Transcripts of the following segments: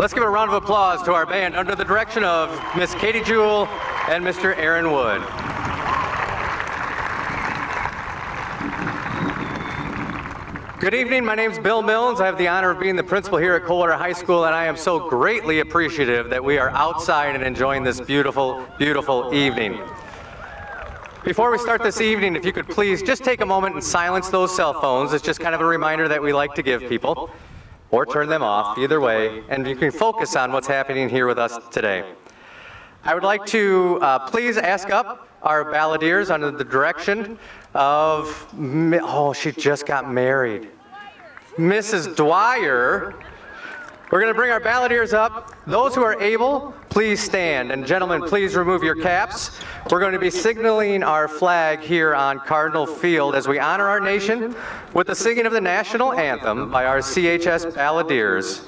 Let's give a round of applause to our band under the direction of Miss Katie Jewell and Mr. Aaron Wood. Good evening, my name's Bill Mills. I have the honor of being the principal here at Coldwater High School, and I am so greatly appreciative that we are outside and enjoying this beautiful, beautiful evening. Before we start this evening, if you could please just take a moment and silence those cell phones. It's just kind of a reminder that we like to give people, or turn them off, either way, and you can focus on what's happening here with us today. I would like to please ask up our balladeers under the direction of, she just got married, Mrs. Dwyer. We're going to bring our balladeers up. Those who are able, please stand. And gentlemen, please remove your caps. We're going to be signaling our flag here on Cardinal Field as we honor our nation with the singing of the national anthem by our CHS balladeers.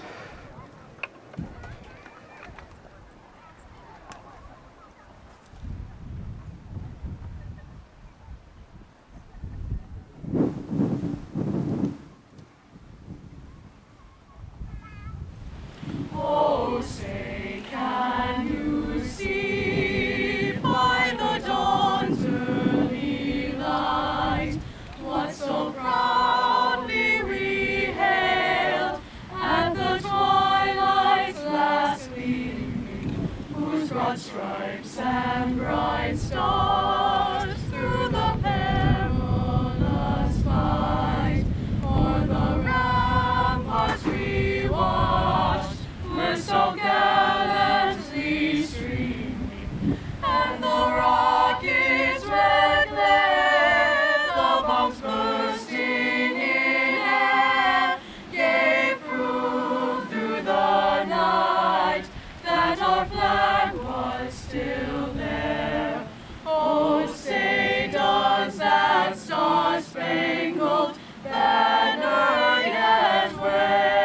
Oh, say, can you see by the dawn's early light what so proudly we hailed at the twilight's last gleaming, whose broad stripes and bright stars through the perilous fight o'er the ramparts we watched were so gallantly streaming, and the rockets' red glare, the bombs bursting in air, gave proof through the night that our flag was still there. Oh, say, does that star-spangled banner yet wave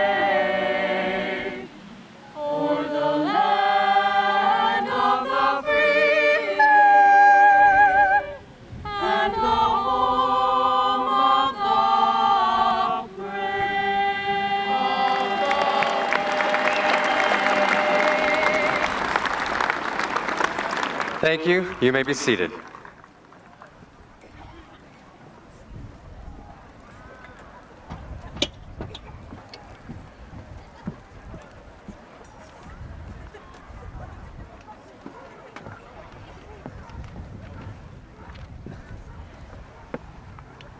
o'er the land of the free and the home of the brave? Thank you. You may be seated.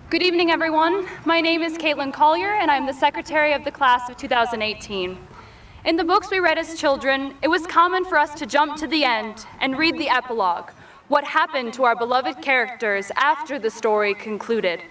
Good evening, everyone. My name is Caitlin Collier, and I'm the secretary of the class of 2018. In the books we read as children, it was common for us to jump to the end and read the epilogue, what happened to our beloved characters after the story concluded.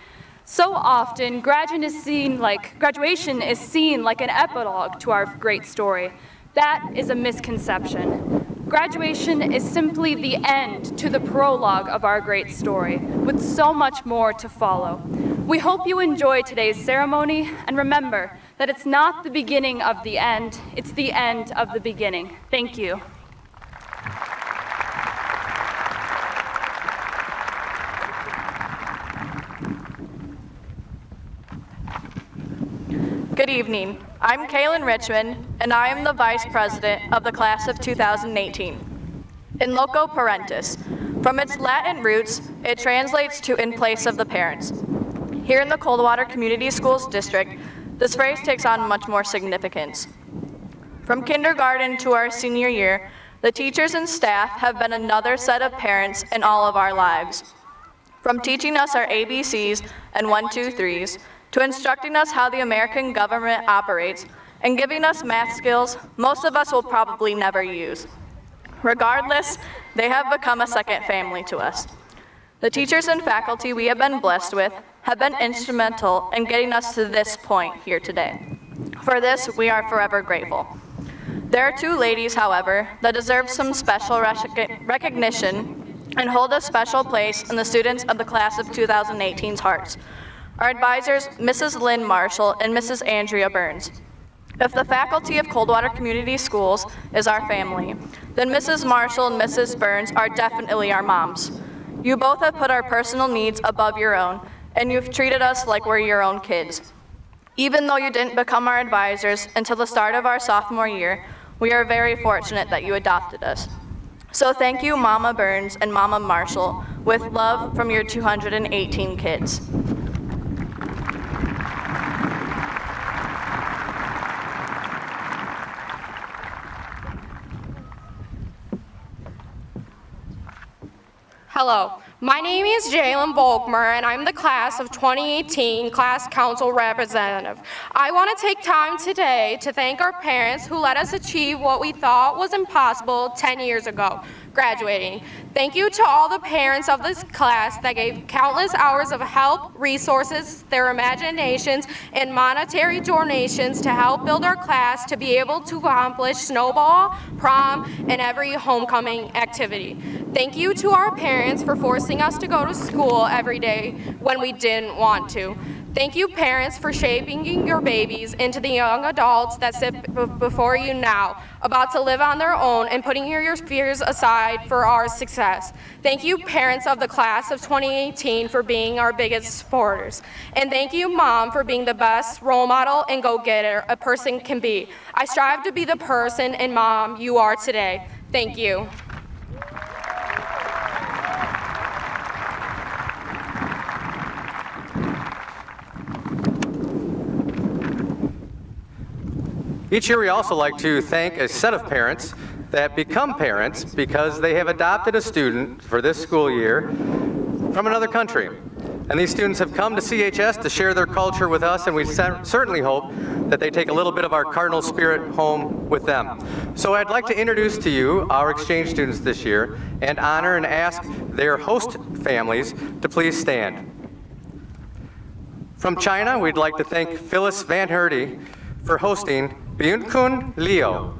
So often, graduation is seen like an epilogue to our great story. That is a misconception. Graduation is simply the end to the prologue of our great story, with so much more to follow. We hope you enjoy today's ceremony, and remember that it's not the beginning of the end, it's the end of the beginning. Thank you. Good evening. I'm Kaylin Richmond, and I am the Vice President of the Class of 2018. In loco parentis, from its Latin roots, it translates to in place of the parents. Here in the Coldwater Community Schools District, this phrase takes on much more significance. From kindergarten to our senior year, the teachers and staff have been another set of parents in all of our lives. From teaching us our ABCs and 1, 2, 3s, to instructing us how the American government operates, and giving us math skills most of us will probably never use. Regardless, they have become a second family to us. The teachers and faculty we have been blessed with have been instrumental in getting us to this point here today. For this, we are forever grateful. There are two ladies, however, that deserve some special recognition and hold a special place in the students of the class of 2018's hearts. Our advisors, Mrs. Lynn Marshall and Mrs. Andrea Burns. If the faculty of Coldwater Community Schools is our family, then Mrs. Marshall and Mrs. Burns are definitely our moms. You both have put our personal needs above your own, and you've treated us like we're your own kids. Even though you didn't become our advisors until the start of our sophomore year, We are very fortunate that you adopted us. So thank you, Mama Burns and Mama Marshall, with love from your 218 kids. Hello, my name is Jalen Volkmer, and I'm the class of 2018 class council representative. I want to take time today to thank our parents who let us achieve what we thought was impossible 10 years ago, graduating. Thank you to all the parents of this class that gave countless hours of help, resources, their imaginations, and monetary donations to help build our class to be able to accomplish snowball, prom, and every homecoming activity. Thank you to our parents for forcing us to go to school every day when we didn't want to. Thank you, parents, for shaping your babies into the young adults that sit before you now, about to live on their own and putting your fears aside for our success. Thank you, parents of the class of 2018, for being our biggest supporters. And thank you, Mom, for being the best role model and go-getter a person can be. I strive to be the person and mom you are today. Thank you. Each year we also like to thank a set of parents that become parents because they have adopted a student for this school year from another country. And these students have come to CHS to share their culture with us, and we certainly hope that they take a little bit of our Cardinal spirit home with them. So I'd like to introduce to you our exchange students this year and honor and ask their host families to please stand. From China, we'd like to thank Phyllis Van Herdy for hosting Byun-kun Leo.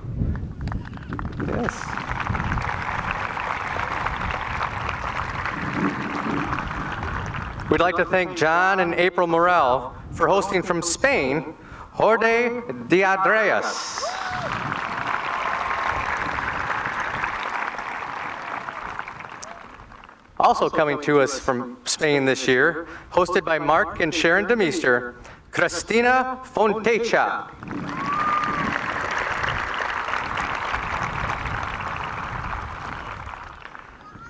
Yes. We'd like to thank John and April Morel for hosting from Spain, Jorge de Andreas. Also coming to us from Spain this year, hosted by Mark and Sharon DeMeester, Cristina Fontecha.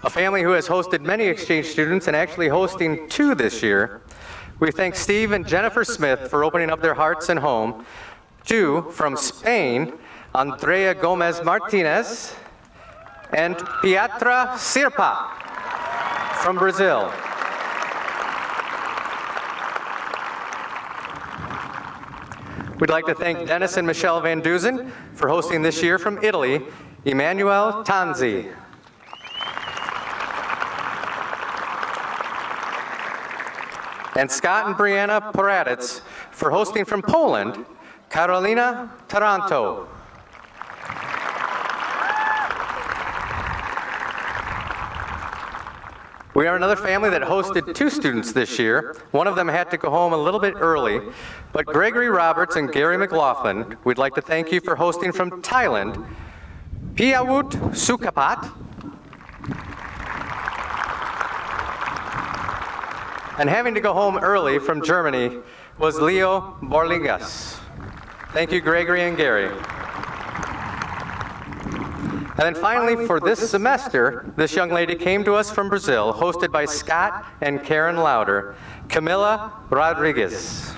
A family who has hosted many exchange students and actually hosting 2 this year. We thank Steve and Jennifer Smith for opening up their hearts and home. 2 from Spain, Andrea Gomez Martinez and Pietra Sirpa from Brazil. We'd like to thank Dennis and Michelle Van Duzen for hosting this year from Italy, Emmanuel Tanzi. And Scott and Brianna Poradits for hosting from Poland, Carolina Taranto. We are another family that hosted 2 students this year. One of them had to go home a little bit early, but Gregory Roberts and Gary McLaughlin, we'd like to thank you for hosting from Thailand, Piawut Sukapat, and having to go home early from Germany was Leo Borlingas. Thank you, Gregory and Gary. And then finally, for this semester, this young lady came to us from Brazil, hosted by Scott and Karen Lauder, Camila Rodriguez.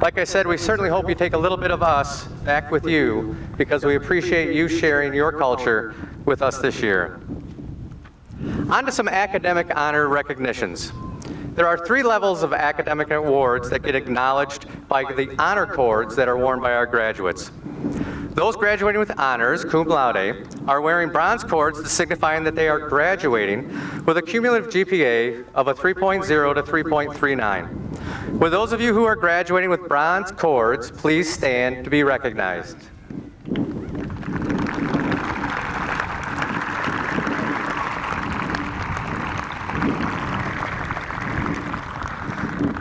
Like I said, we certainly hope you take a little bit of us back with you because we appreciate you sharing your culture with us this year. On to some academic honor recognitions. There are 3 levels of academic awards that get acknowledged by the honor cords that are worn by our graduates. Those graduating with honors, cum laude, are wearing bronze cords signifying that they are graduating with a cumulative GPA of a 3.0 to 3.39. With those of you who are graduating with bronze cords, please stand to be recognized.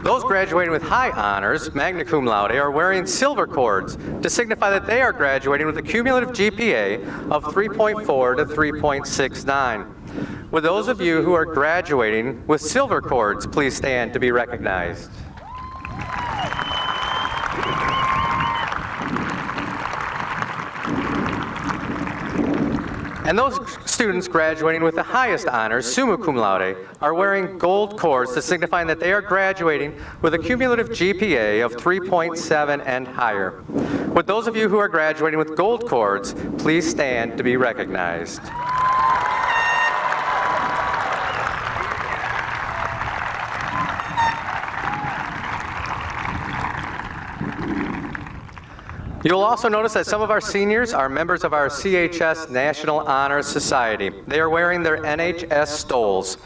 Those graduating with high honors, magna cum laude, are wearing silver cords to signify that they are graduating with a cumulative GPA of 3.4 to 3.69. With those of you who are graduating with silver cords, please stand to be recognized. And those students graduating with the highest honors, summa cum laude, are wearing gold cords to signify that they are graduating with a cumulative GPA of 3.7 and higher. Would those of you who are graduating with gold cords please stand to be recognized? You'll also notice that some of our seniors are members of our CHS National Honor Society. They are wearing their NHS stoles.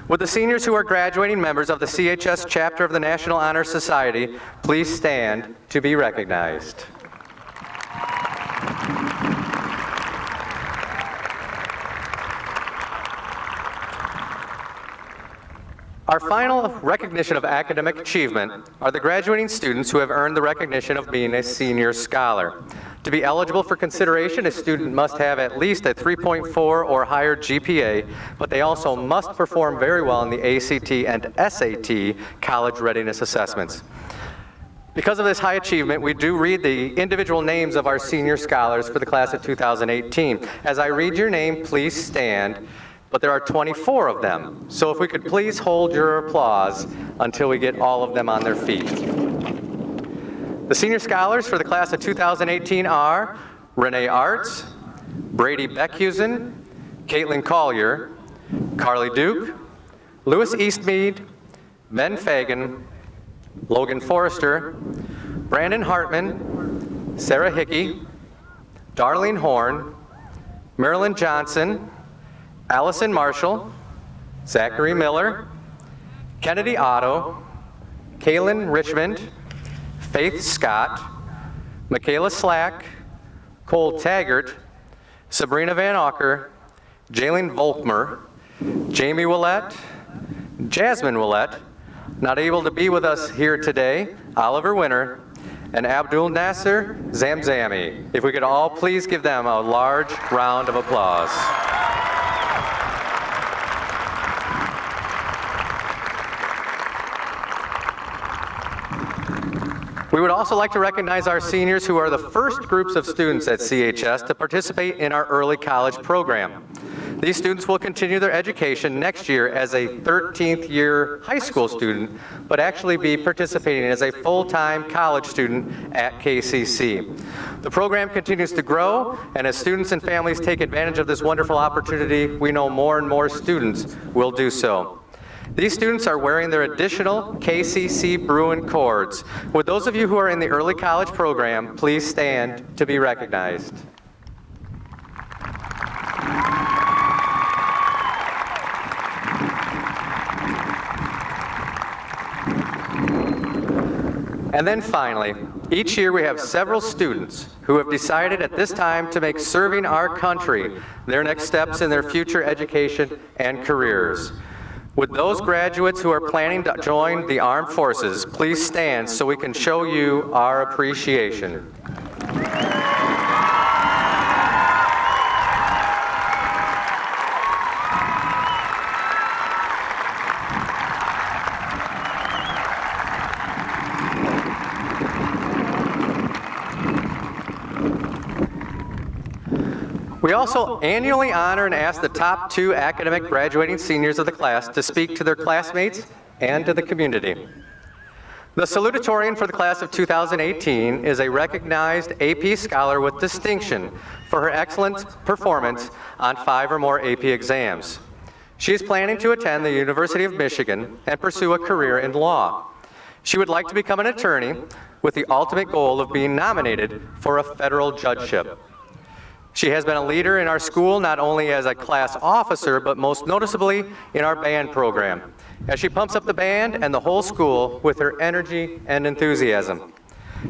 Would the seniors who are graduating members of the CHS chapter of the National Honor Society please stand to be recognized? Our final recognition of academic achievement are the graduating students who have earned the recognition of being a senior scholar. To be eligible for consideration, a student must have at least a 3.4 or higher GPA, but they also must perform very well in the ACT and SAT college readiness assessments. Because of this high achievement, we do read the individual names of our senior scholars for the class of 2018. As I read your name, please stand. But there are 24 of them. So if we could please hold your applause until we get all of them on their feet. The senior scholars for the class of 2018 are Renee Arts, Brady Beckhusen, Caitlin Collier, Carly Duke, Lewis Eastmead, Ben Fagan, Logan Forrester, Brandon Hartman, Sarah Hickey, Darlene Horn, Marilyn Johnson, Allison Marshall, Zachary Miller, Kennedy Otto, Kaylin Richmond, Faith Scott, Michaela Slack, Cole Taggart, Sabrina Van Auker, Jalen Volkmer, Jamie Willett, Jasmine Willett, not able to be with us here today, Oliver Winter, and Abdul Nasser Zamzami. If we could all please give them a large round of applause. We would also like to recognize our seniors who are the first groups of students at CHS to participate in our early college program. These students will continue their education next year as a 13th year high school student, but actually be participating as a full-time college student at KCC. The program continues to grow, and as students and families take advantage of this wonderful opportunity, we know more and more students will do so. These students are wearing their additional KCC Bruin cords. Would those of you who are in the early college program please stand to be recognized? And then finally, each year we have several students who have decided at this time to make serving our country their next steps in their future education and careers. Would those graduates who are planning to join the armed forces please stand so we can show you our appreciation. We also annually honor and ask the top 2 academic graduating seniors of the class to speak to their classmates and to the community. The salutatorian for the class of 2018 is a recognized AP scholar with distinction for her excellent performance on 5 or more AP exams. She is planning to attend the University of Michigan and pursue a career in law. She would like to become an attorney with the ultimate goal of being nominated for a federal judgeship. She has been a leader in our school not only as a class officer, but most noticeably in our band program, as she pumps up the band and the whole school with her energy and enthusiasm.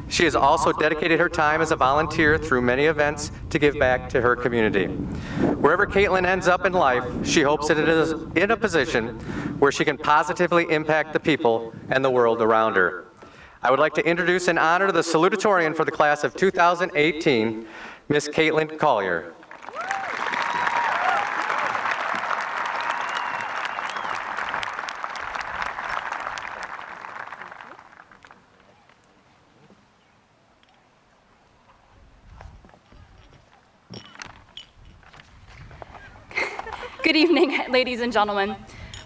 She has also dedicated her time as a volunteer through many events to give back to her community. Wherever Caitlin ends up in life, she hopes that it is in a position where she can positively impact the people and the world around her. I would like to introduce and honor the salutatorian for the class of 2018, Miss Caitlin Collier. Good evening, ladies and gentlemen.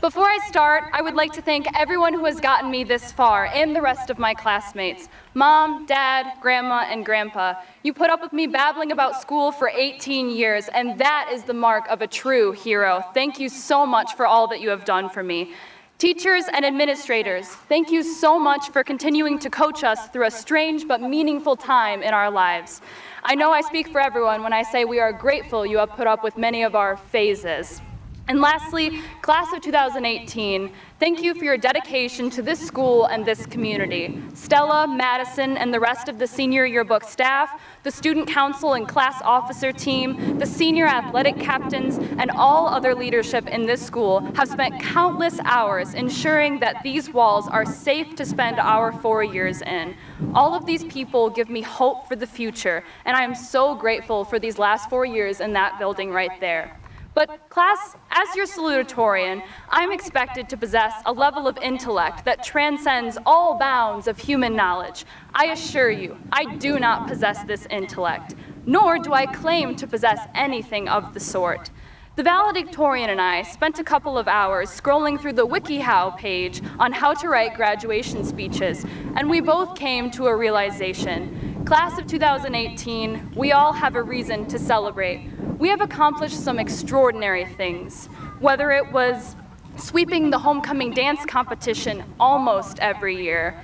Before I start, I would like to thank everyone who has gotten me this far and the rest of my classmates. Mom, Dad, Grandma, and Grandpa. You put up with me babbling about school for 18 years, and that is the mark of a true hero. Thank you so much for all that you have done for me. Teachers and administrators, thank you so much for continuing to coach us through a strange but meaningful time in our lives. I know I speak for everyone when I say we are grateful you have put up with many of our phases. And lastly, class of 2018, thank you for your dedication to this school and this community. Stella, Madison, and the rest of the senior yearbook staff, the student council and class officer team, the senior athletic captains, and all other leadership in this school have spent countless hours ensuring that these walls are safe to spend our 4 years in. All of these people give me hope for the future, and I am so grateful for these last 4 years in that building right there. But class, as your salutatorian, I'm expected to possess a level of intellect that transcends all bounds of human knowledge. I assure you, I do not possess this intellect, nor do I claim to possess anything of the sort. The valedictorian and I spent a couple of hours scrolling through the WikiHow page on how to write graduation speeches, and we both came to a realization. Class of 2018, we all have a reason to celebrate. We have accomplished some extraordinary things, whether it was sweeping the homecoming dance competition almost every year,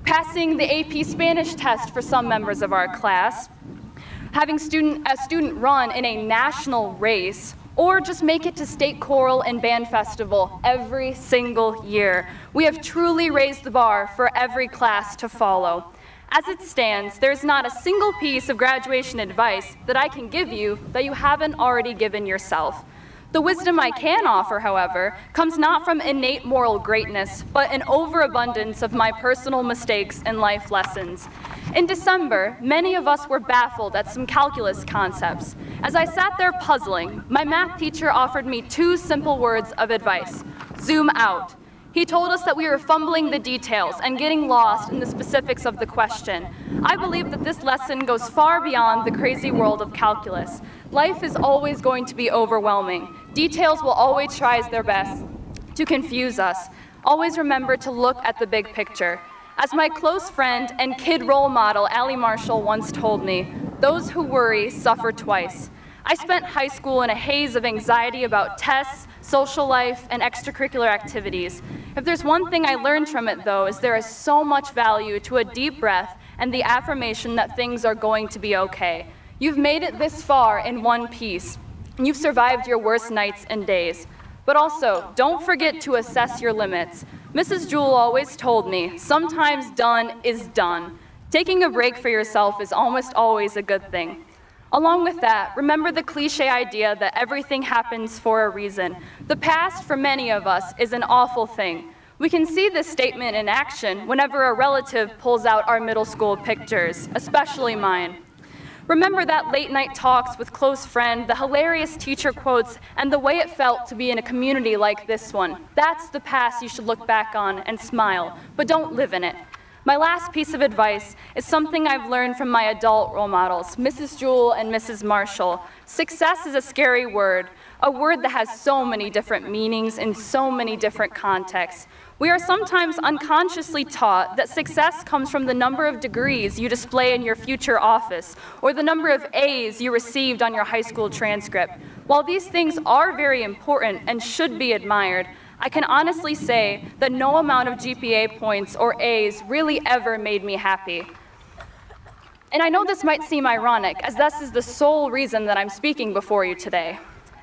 passing the AP Spanish test for some members of our class, having a student run in a national race, or just make it to State Choral and Band Festival every single year. We have truly raised the bar for every class to follow. As it stands, there's not a single piece of graduation advice that I can give you that you haven't already given yourself. The wisdom I can offer, however, comes not from innate moral greatness, but an overabundance of my personal mistakes and life lessons. In December, many of us were baffled at some calculus concepts. As I sat there puzzling, my math teacher offered me 2 simple words of advice: zoom out. He told us that we were fumbling the details and getting lost in the specifics of the question. I believe that this lesson goes far beyond the crazy world of calculus. Life is always going to be overwhelming. Details will always try their best to confuse us. Always remember to look at the big picture. As my close friend and kid role model, Allie Marshall, once told me, those who worry suffer twice. I spent high school in a haze of anxiety about tests, social life, and extracurricular activities. If there's one thing I learned from it, though, is there is so much value to a deep breath and the affirmation that things are going to be okay. You've made it this far in one piece, and you've survived your worst nights and days. But also, don't forget to assess your limits. Mrs. Jewell always told me, sometimes done is done. Taking a break for yourself is almost always a good thing. Along with that, remember the cliche idea that everything happens for a reason. The past, for many of us, is an awful thing. We can see this statement in action whenever a relative pulls out our middle school pictures, especially mine. Remember that late night talks with close friend, the hilarious teacher quotes, and the way it felt to be in a community like this one. That's the past you should look back on and smile, but don't live in it. My last piece of advice is something I've learned from my adult role models, Mrs. Jewell and Mrs. Marshall. Success is a scary word, a word that has so many different meanings in so many different contexts. We are sometimes unconsciously taught that success comes from the number of degrees you display in your future office, or the number of A's you received on your high school transcript. While these things are very important and should be admired, I can honestly say that no amount of GPA points or A's really ever made me happy. And I know this might seem ironic, as this is the sole reason that I'm speaking before you today.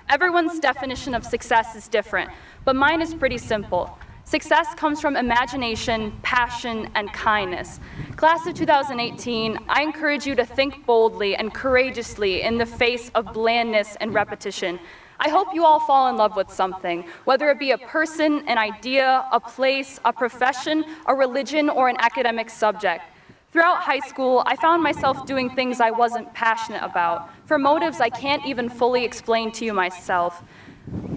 Everyone's definition of success is different, but mine is pretty simple. Success comes from imagination, passion, and kindness. Class of 2018, I encourage you to think boldly and courageously in the face of blandness and repetition. I hope you all fall in love with something, whether it be a person, an idea, a place, a profession, a religion, or an academic subject. Throughout high school, I found myself doing things I wasn't passionate about, for motives I can't even fully explain to you myself.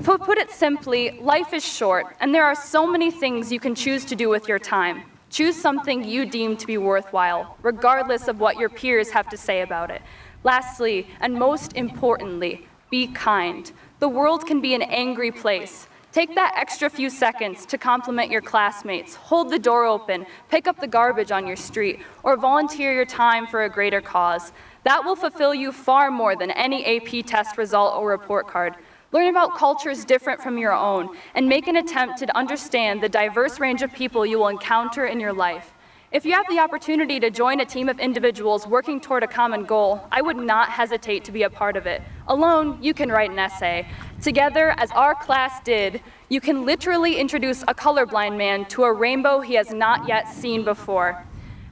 To put it simply, life is short, and there are so many things you can choose to do with your time. Choose something you deem to be worthwhile, regardless of what your peers have to say about it. Lastly, and most importantly, be kind. The world can be an angry place. Take that extra few seconds to compliment your classmates, hold the door open, pick up the garbage on your street, or volunteer your time for a greater cause. That will fulfill you far more than any AP test result or report card. Learn about cultures different from your own, and make an attempt to understand the diverse range of people you will encounter in your life. If you have the opportunity to join a team of individuals working toward a common goal, I would not hesitate to be a part of it. Alone, you can write an essay. Together, as our class did, you can literally introduce a colorblind man to a rainbow he has not yet seen before.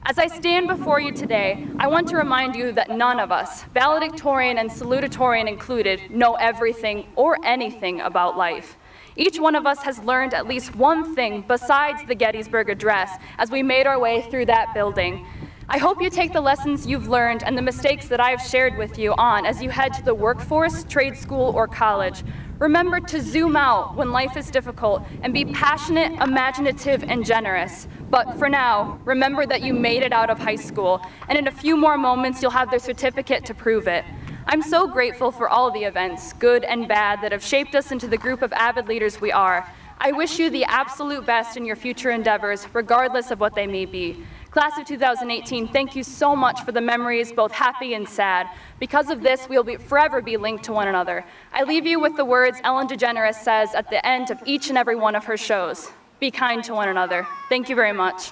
As I stand before you today, I want to remind you that none of us, valedictorian and salutatorian included, know everything or anything about life. Each one of us has learned at least one thing besides the Gettysburg Address as we made our way through that building. I hope you take the lessons you've learned and the mistakes that I've shared with you on as you head to the workforce, trade school, or college. Remember to zoom out when life is difficult and be passionate, imaginative, and generous. But for now, remember that you made it out of high school, and in a few more moments, you'll have the certificate to prove it. I'm so grateful for all the events, good and bad, that have shaped us into the group of avid leaders we are. I wish you the absolute best in your future endeavors, regardless of what they may be. Class of 2018, thank you so much for the memories, both happy and sad. Because of this, we'll forever be linked to one another. I leave you with the words Ellen DeGeneres says at the end of each and every one of her shows. Be kind to one another. Thank you very much.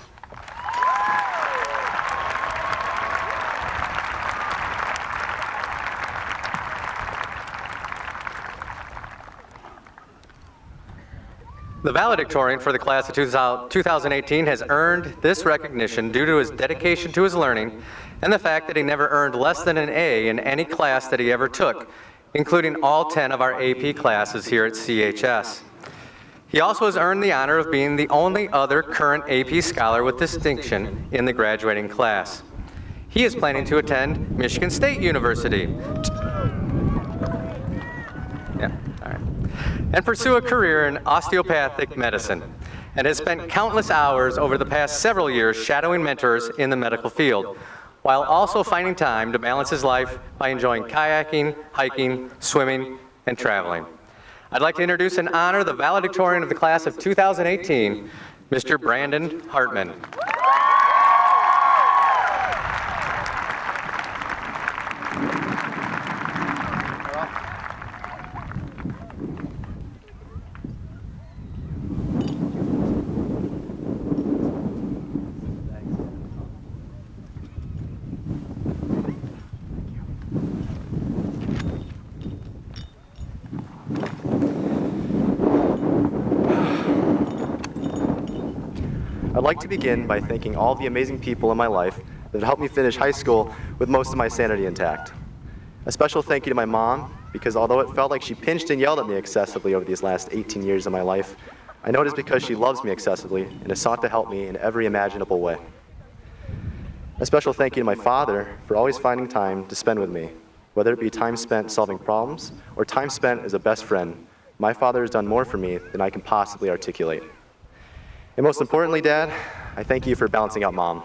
The valedictorian for the class of 2018 has earned this recognition due to his dedication to his learning and the fact that he never earned less than an A in any class that he ever took, including all 10 of our AP classes here at CHS. He also has earned the honor of being the only other current AP scholar with distinction in the graduating class. He is planning to attend Michigan State University. And pursue a career in osteopathic medicine, and has spent countless hours over the past several years shadowing mentors in the medical field, while also finding time to balance his life by enjoying kayaking, hiking, swimming, and traveling. I'd like to introduce and honor the valedictorian of the class of 2018, Mr. Brandon Hartman. I'd like to begin by thanking all the amazing people in my life that helped me finish high school with most of my sanity intact. A special thank you to my mom, because although it felt like she pinched and yelled at me excessively over these last 18 years of my life, I know it is because she loves me excessively and has sought to help me in every imaginable way. A special thank you to my father for always finding time to spend with me, whether it be time spent solving problems or time spent as a best friend. My father has done more for me than I can possibly articulate. And most importantly, Dad, I thank you for balancing out Mom.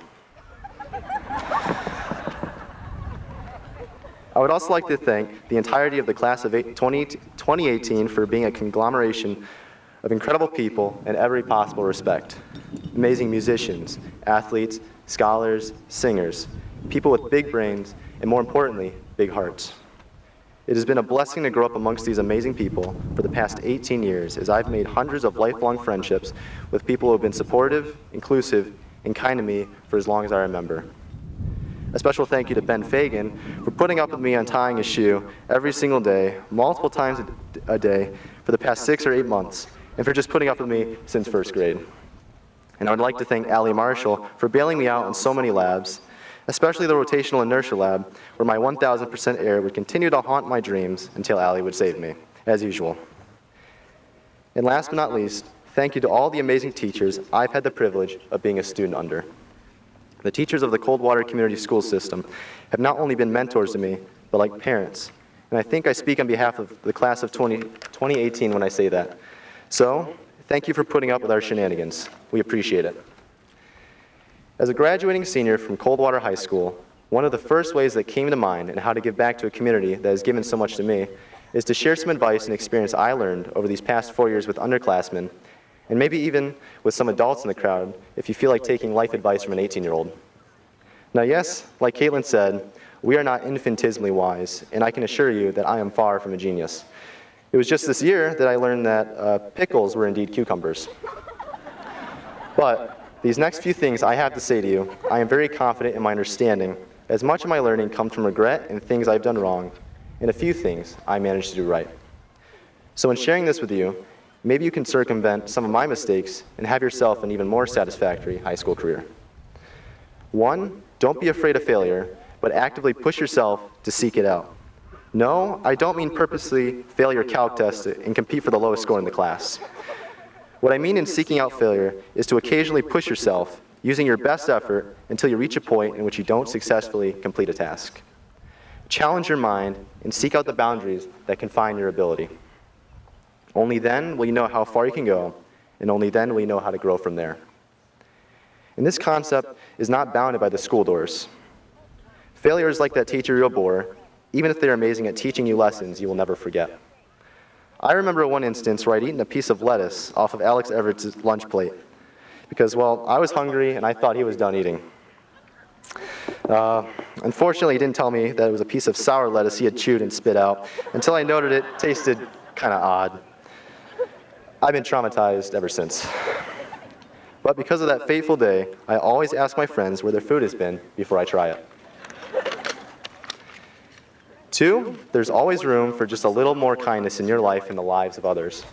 I would also like to thank the entirety of the class of 2018 for being a conglomeration of incredible people in every possible respect. Amazing musicians, athletes, scholars, singers, people with big brains, and more importantly, big hearts. It has been a blessing to grow up amongst these amazing people for the past 18 years, as I've made hundreds of lifelong friendships with people who have been supportive, inclusive, and kind to me for as long as I remember. A special thank you to Ben Fagan for putting up with me untying his shoe every single day, multiple times a day, for the past 6 or 8 months, and for just putting up with me since first grade. And I would like to thank Allie Marshall for bailing me out in so many labs, especially the rotational inertia lab, where my 1000% error would continue to haunt my dreams until Allie would save me, as usual. And last but not least, thank you to all the amazing teachers I've had the privilege of being a student under. The teachers of the Coldwater Community School System have not only been mentors to me, but like parents. And I think I speak on behalf of the class of 2018 when I say that. So, thank you for putting up with our shenanigans. We appreciate it. As a graduating senior from Coldwater High School, one of the first ways that came to mind in how to give back to a community that has given so much to me, is to share some advice and experience I learned over these past 4 years with underclassmen, and maybe even with some adults in the crowd if you feel like taking life advice from an 18-year-old. Now yes, like Caitlin said, we are not infinitesimally wise, and I can assure you that I am far from a genius. It was just this year that I learned that pickles were indeed cucumbers. But these next few things I have to say to you, I am very confident in my understanding, as much of my learning comes from regret and things I've done wrong, and a few things I managed to do right. So in sharing this with you, maybe you can circumvent some of my mistakes and have yourself an even more satisfactory high school career. 1, don't be afraid of failure, but actively push yourself to seek it out. No, I don't mean purposely fail your calc test and compete for the lowest score in the class. What I mean in seeking out failure is to occasionally push yourself, using your best effort until you reach a point in which you don't successfully complete a task. Challenge your mind and seek out the boundaries that confine your ability. Only then will you know how far you can go, and only then will you know how to grow from there. And this concept is not bounded by the school doors. Failure is like that teacher you'll bore, even if they're amazing at teaching you lessons you will never forget. I remember one instance where I'd eaten a piece of lettuce off of Alex Everett's lunch plate because, well, I was hungry and I thought he was done eating. Unfortunately, he didn't tell me that it was a piece of sour lettuce he had chewed and spit out until I noted it tasted kind of odd. I've been traumatized ever since. But because of that fateful day, I always ask my friends where their food has been before I try it. 2, there's always room for just a little more kindness in your life and the lives of others.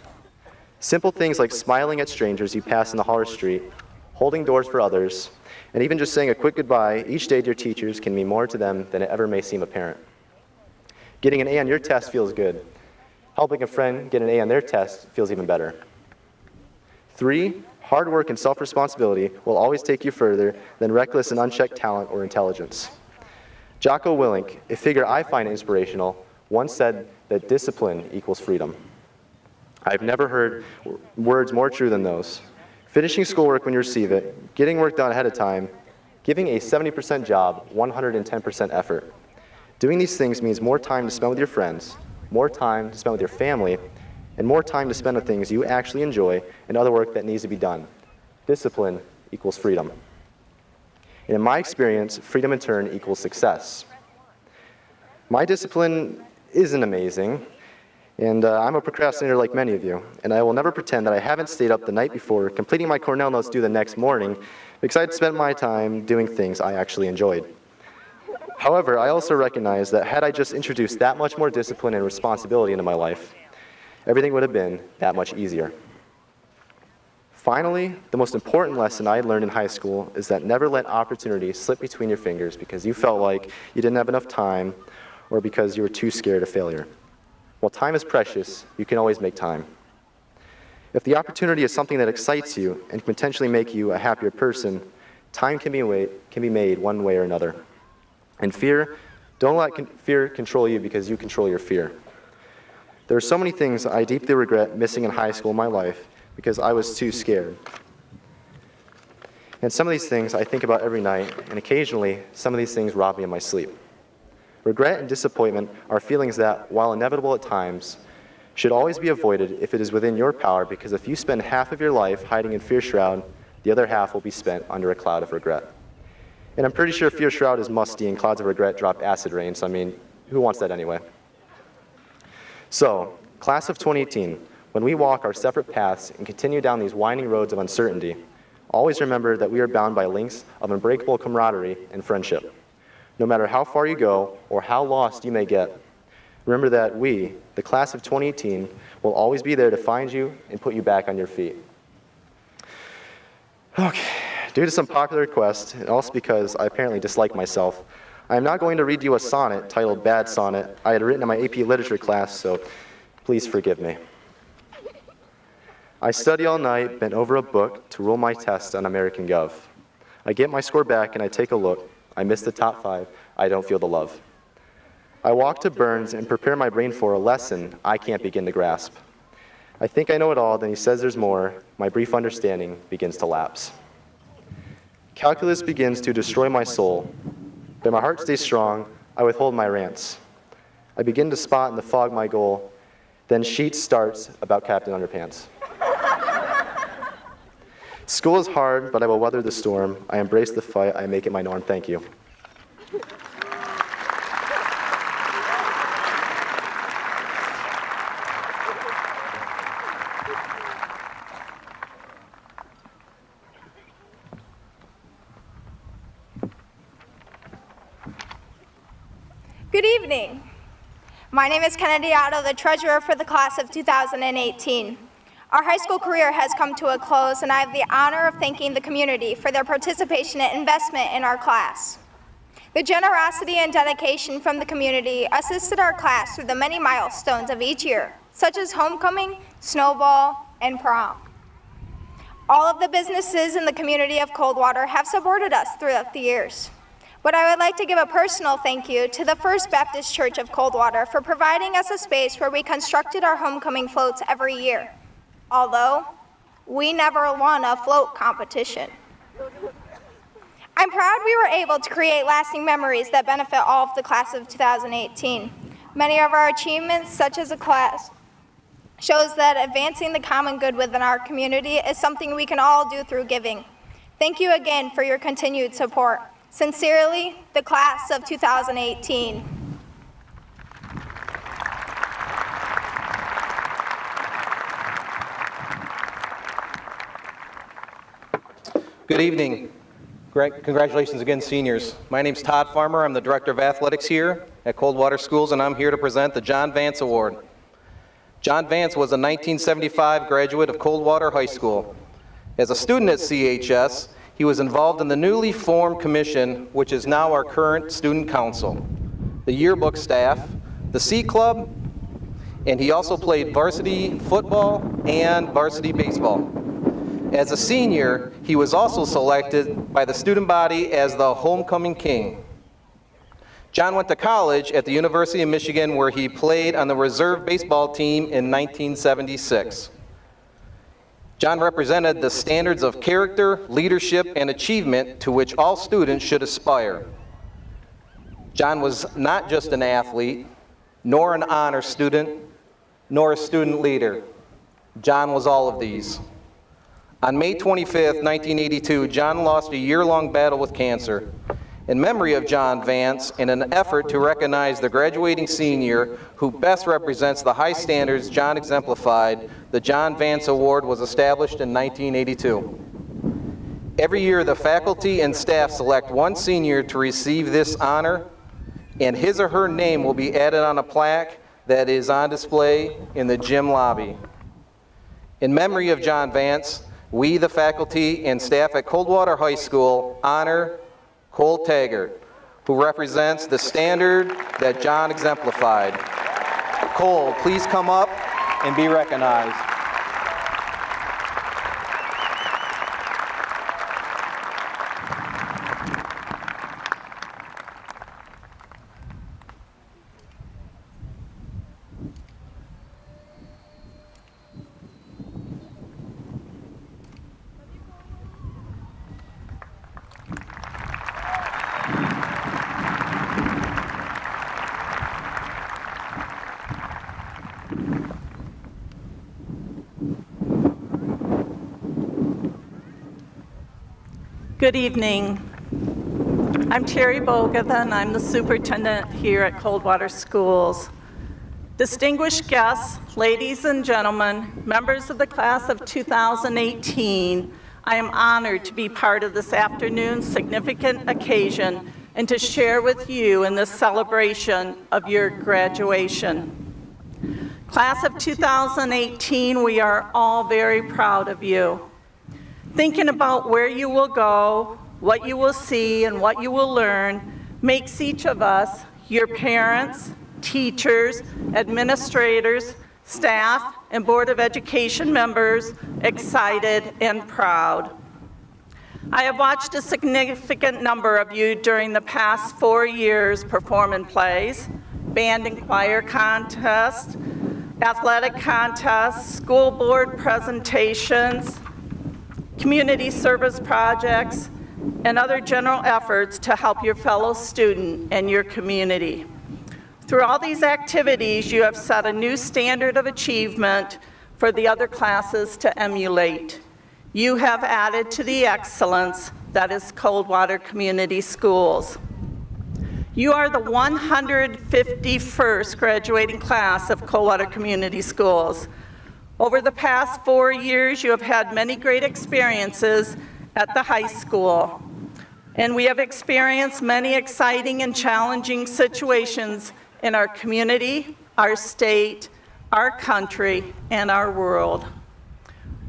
Simple things like smiling at strangers you pass in the hall or street, holding doors for others, and even just saying a quick goodbye each day to your teachers can mean more to them than it ever may seem apparent. Getting an A on your test feels good. Helping a friend get an A on their test feels even better. 3, hard work and self-responsibility will always take you further than reckless and unchecked talent or intelligence. Jocko Willink, a figure I find inspirational, once said that discipline equals freedom. I've never heard words more true than those. Finishing schoolwork when you receive it, getting work done ahead of time, giving a 70% job, 110% effort. Doing these things means more time to spend with your friends, more time to spend with your family, and more time to spend on things you actually enjoy and other work that needs to be done. Discipline equals freedom. And in my experience, freedom in turn equals success. My discipline isn't amazing, and I'm a procrastinator like many of you, and I will never pretend that I haven't stayed up the night before completing my Cornell notes due the next morning because I'd spent my time doing things I actually enjoyed. However, I also recognize that had I just introduced that much more discipline and responsibility into my life, everything would have been that much easier. Finally, the most important lesson I learned in high school is that never let opportunity slip between your fingers because you felt like you didn't have enough time or because you were too scared of failure. While time is precious, you can always make time. If the opportunity is something that excites you and can potentially make you a happier person, time can be made one way or another. And fear, don't let fear control you because you control your fear. There are so many things I deeply regret missing in high school in my life because I was too scared. And some of these things I think about every night, and occasionally some of these things rob me of my sleep. Regret and disappointment are feelings that, while inevitable at times, should always be avoided if it is within your power, because if you spend half of your life hiding in fear shroud, the other half will be spent under a cloud of regret. And I'm pretty sure fear shroud is musty and clouds of regret drop acid rain, so I mean, who wants that anyway? So, class of 2018, when we walk our separate paths and continue down these winding roads of uncertainty, always remember that we are bound by links of unbreakable camaraderie and friendship. No matter how far you go or how lost you may get, remember that we, the class of 2018, will always be there to find you and put you back on your feet. Okay, due to some popular requests, and also because I apparently dislike myself, I am not going to read you a sonnet titled Bad Sonnet I had written in my AP Literature class, so please forgive me. I study all night, bent over a book to rule my test on American Gov. I get my score back and I take a look. I miss the top 5. I don't feel the love. I walk to Burns and prepare my brain for a lesson I can't begin to grasp. I think I know it all, then he says there's more. My brief understanding begins to lapse. Calculus begins to destroy my soul, but my heart stays strong. I withhold my rants. I begin to spot in the fog my goal. Then sheet starts about Captain Underpants. School is hard, but I will weather the storm. I embrace the fight. I make it my norm. Thank you. Good evening. My name is Kennedy Otto, the treasurer for the class of 2018. Our high school career has come to a close, and I have the honor of thanking the community for their participation and investment in our class. The generosity and dedication from the community assisted our class through the many milestones of each year, such as homecoming, snowball, and prom. All of the businesses in the community of Coldwater have supported us throughout the years. But I would like to give a personal thank you to the First Baptist Church of Coldwater for providing us a space where we constructed our homecoming floats every year, although we never won a float competition. I'm proud we were able to create lasting memories that benefit all of the class of 2018. Many of our achievements, such as a class, shows that advancing the common good within our community is something we can all do through giving. Thank you again for your continued support. Sincerely, the class of 2018. Good evening. Congratulations again, seniors. My name's Todd Farmer. I'm the Director of Athletics here at Coldwater Schools, and I'm here to present the John Vance Award. John Vance was a 1975 graduate of Coldwater High School. As a student at CHS, he was involved in the newly formed commission, which is now our current student council, the yearbook staff, the C Club, and he also played varsity football and varsity baseball. As a senior, he was also selected by the student body as the homecoming king. John went to college at the University of Michigan, where he played on the reserve baseball team in 1976. John represented the standards of character, leadership, and achievement to which all students should aspire. John was not just an athlete, nor an honor student, nor a student leader. John was all of these. On May 25th, 1982, John lost a year-long battle with cancer. In memory of John Vance, in an effort to recognize the graduating senior who best represents the high standards John exemplified, the John Vance Award was established in 1982. Every year, the faculty and staff select one senior to receive this honor, and his or her name will be added on a plaque that is on display in the gym lobby. In memory of John Vance, we, the faculty and staff at Coldwater High School, honor Cole Taggart, who represents the standard that John exemplified. Cole, please come up and be recognized. Good evening. I'm Terry Bogathan. I'm the superintendent here at Coldwater Schools. Distinguished guests, ladies and gentlemen, members of the class of 2018, I am honored to be part of this afternoon's significant occasion and to share with you in this celebration of your graduation. Class of 2018, we are all very proud of you. Thinking about where you will go, what you will see, and what you will learn makes each of us, your parents, teachers, administrators, staff, and Board of Education members, excited and proud. I have watched a significant number of you during the past 4 years perform in plays, band and choir contests, athletic contests, school board presentations, community service projects, and other general efforts to help your fellow student and your community. Through all these activities, you have set a new standard of achievement for the other classes to emulate. You have added to the excellence that is Coldwater Community Schools. You are the 151st graduating class of Coldwater Community Schools. Over the past 4 years, you have had many great experiences at the high school, and we have experienced many exciting and challenging situations in our community, our state, our country, and our world.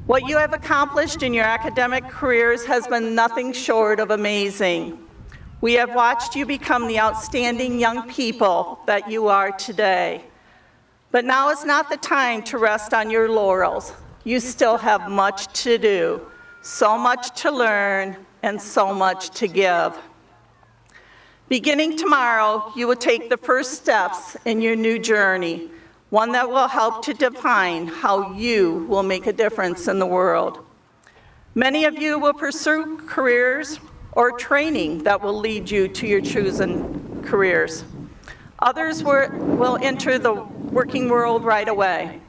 What you have accomplished in your academic careers has been nothing short of amazing. We have watched you become the outstanding young people that you are today. But now is not the time to rest on your laurels. You still have much to do, so much to learn, and so much to give. Beginning tomorrow, you will take the first steps in your new journey, one that will help to define how you will make a difference in the world. Many of you will pursue careers or training that will lead you to your chosen careers. Others will enter the working world right away.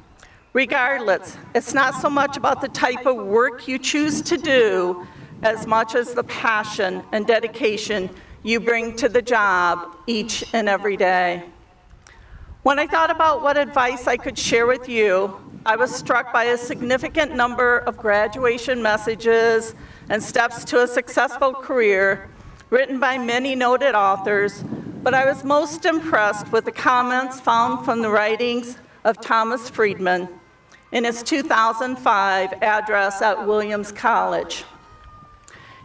Regardless, it's not so much about the type of work you choose to do as much as the passion and dedication you bring to the job each and every day. When I thought about what advice I could share with you, I was struck by a significant number of graduation messages and steps to a successful career written by many noted authors, but I was most impressed with the comments found from the writings of Thomas Friedman in his 2005 address at Williams College.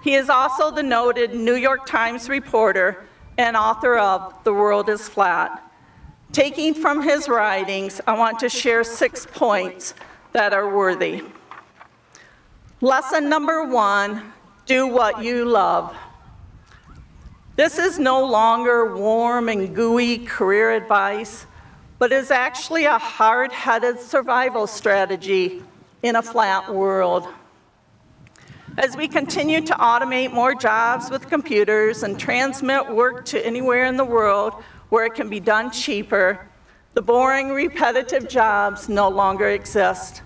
He is also the noted New York Times reporter and author of The World is Flat. Taking from his writings, I want to share 6 points that are worthy. Lesson number 1, do what you love. This is no longer warm and gooey career advice, but is actually a hard-headed survival strategy in a flat world. As we continue to automate more jobs with computers and transmit work to anywhere in the world where it can be done cheaper, the boring, repetitive jobs no longer exist.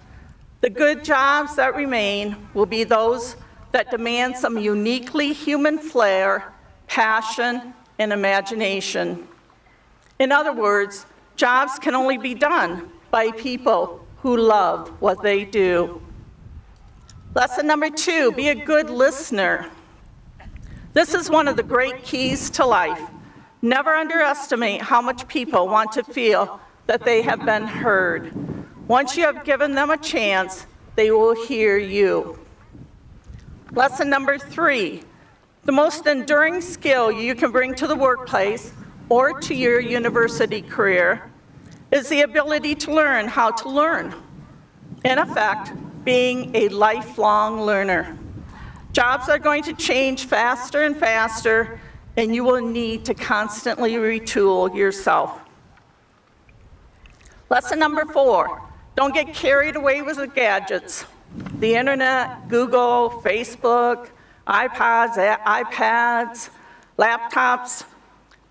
The good jobs that remain will be those that demand some uniquely human flair, passion, and imagination. In other words, jobs can only be done by people who love what they do. Lesson number 2, be a good listener. This is one of the great keys to life. Never underestimate how much people want to feel that they have been heard. Once you have given them a chance, they will hear you. Lesson number 3, the most enduring skill you can bring to the workplace or to your university career is the ability to learn how to learn. In effect, being a lifelong learner. Jobs are going to change faster and faster, and you will need to constantly retool yourself. Lesson number 4, don't get carried away with the gadgets. The internet, Google, Facebook, iPads, laptops,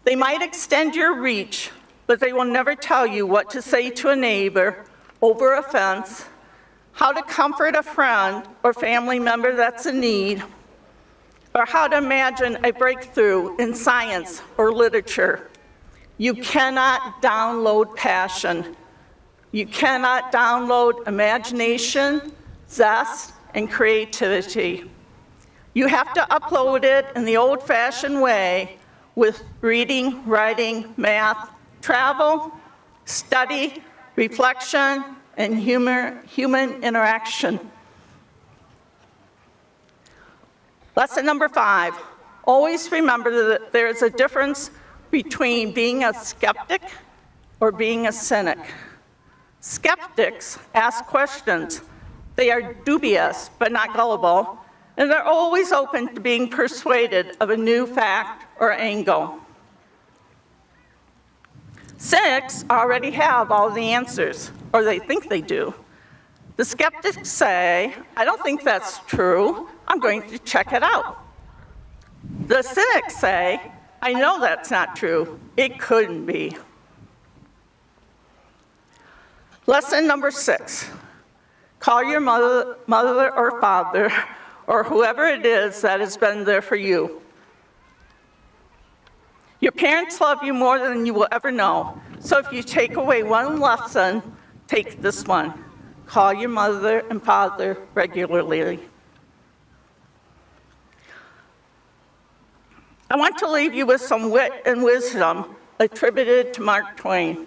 they might extend your reach, but they will never tell you what to say to a neighbor over a fence, how to comfort a friend or family member that's in need, or how to imagine a breakthrough in science or literature. You cannot download passion. You cannot download imagination, zest, and creativity. You have to upload it in the old-fashioned way with reading, writing, math, travel, study, reflection, and human interaction. Lesson number 5, always remember that there is a difference between being a skeptic or being a cynic. Skeptics ask questions. They are dubious but not gullible, and they're always open to being persuaded of a new fact or angle. Cynics already have all the answers, or they think they do. The skeptics say, I don't think that's true. I'm going to check it out. The cynics say, I know that's not true. It couldn't be. Lesson number 6. Call your mother or father or whoever it is that has been there for you. Your parents love you more than you will ever know. So if you take away one lesson, take this one. Call your mother and father regularly. I want to leave you with some wit and wisdom attributed to Mark Twain.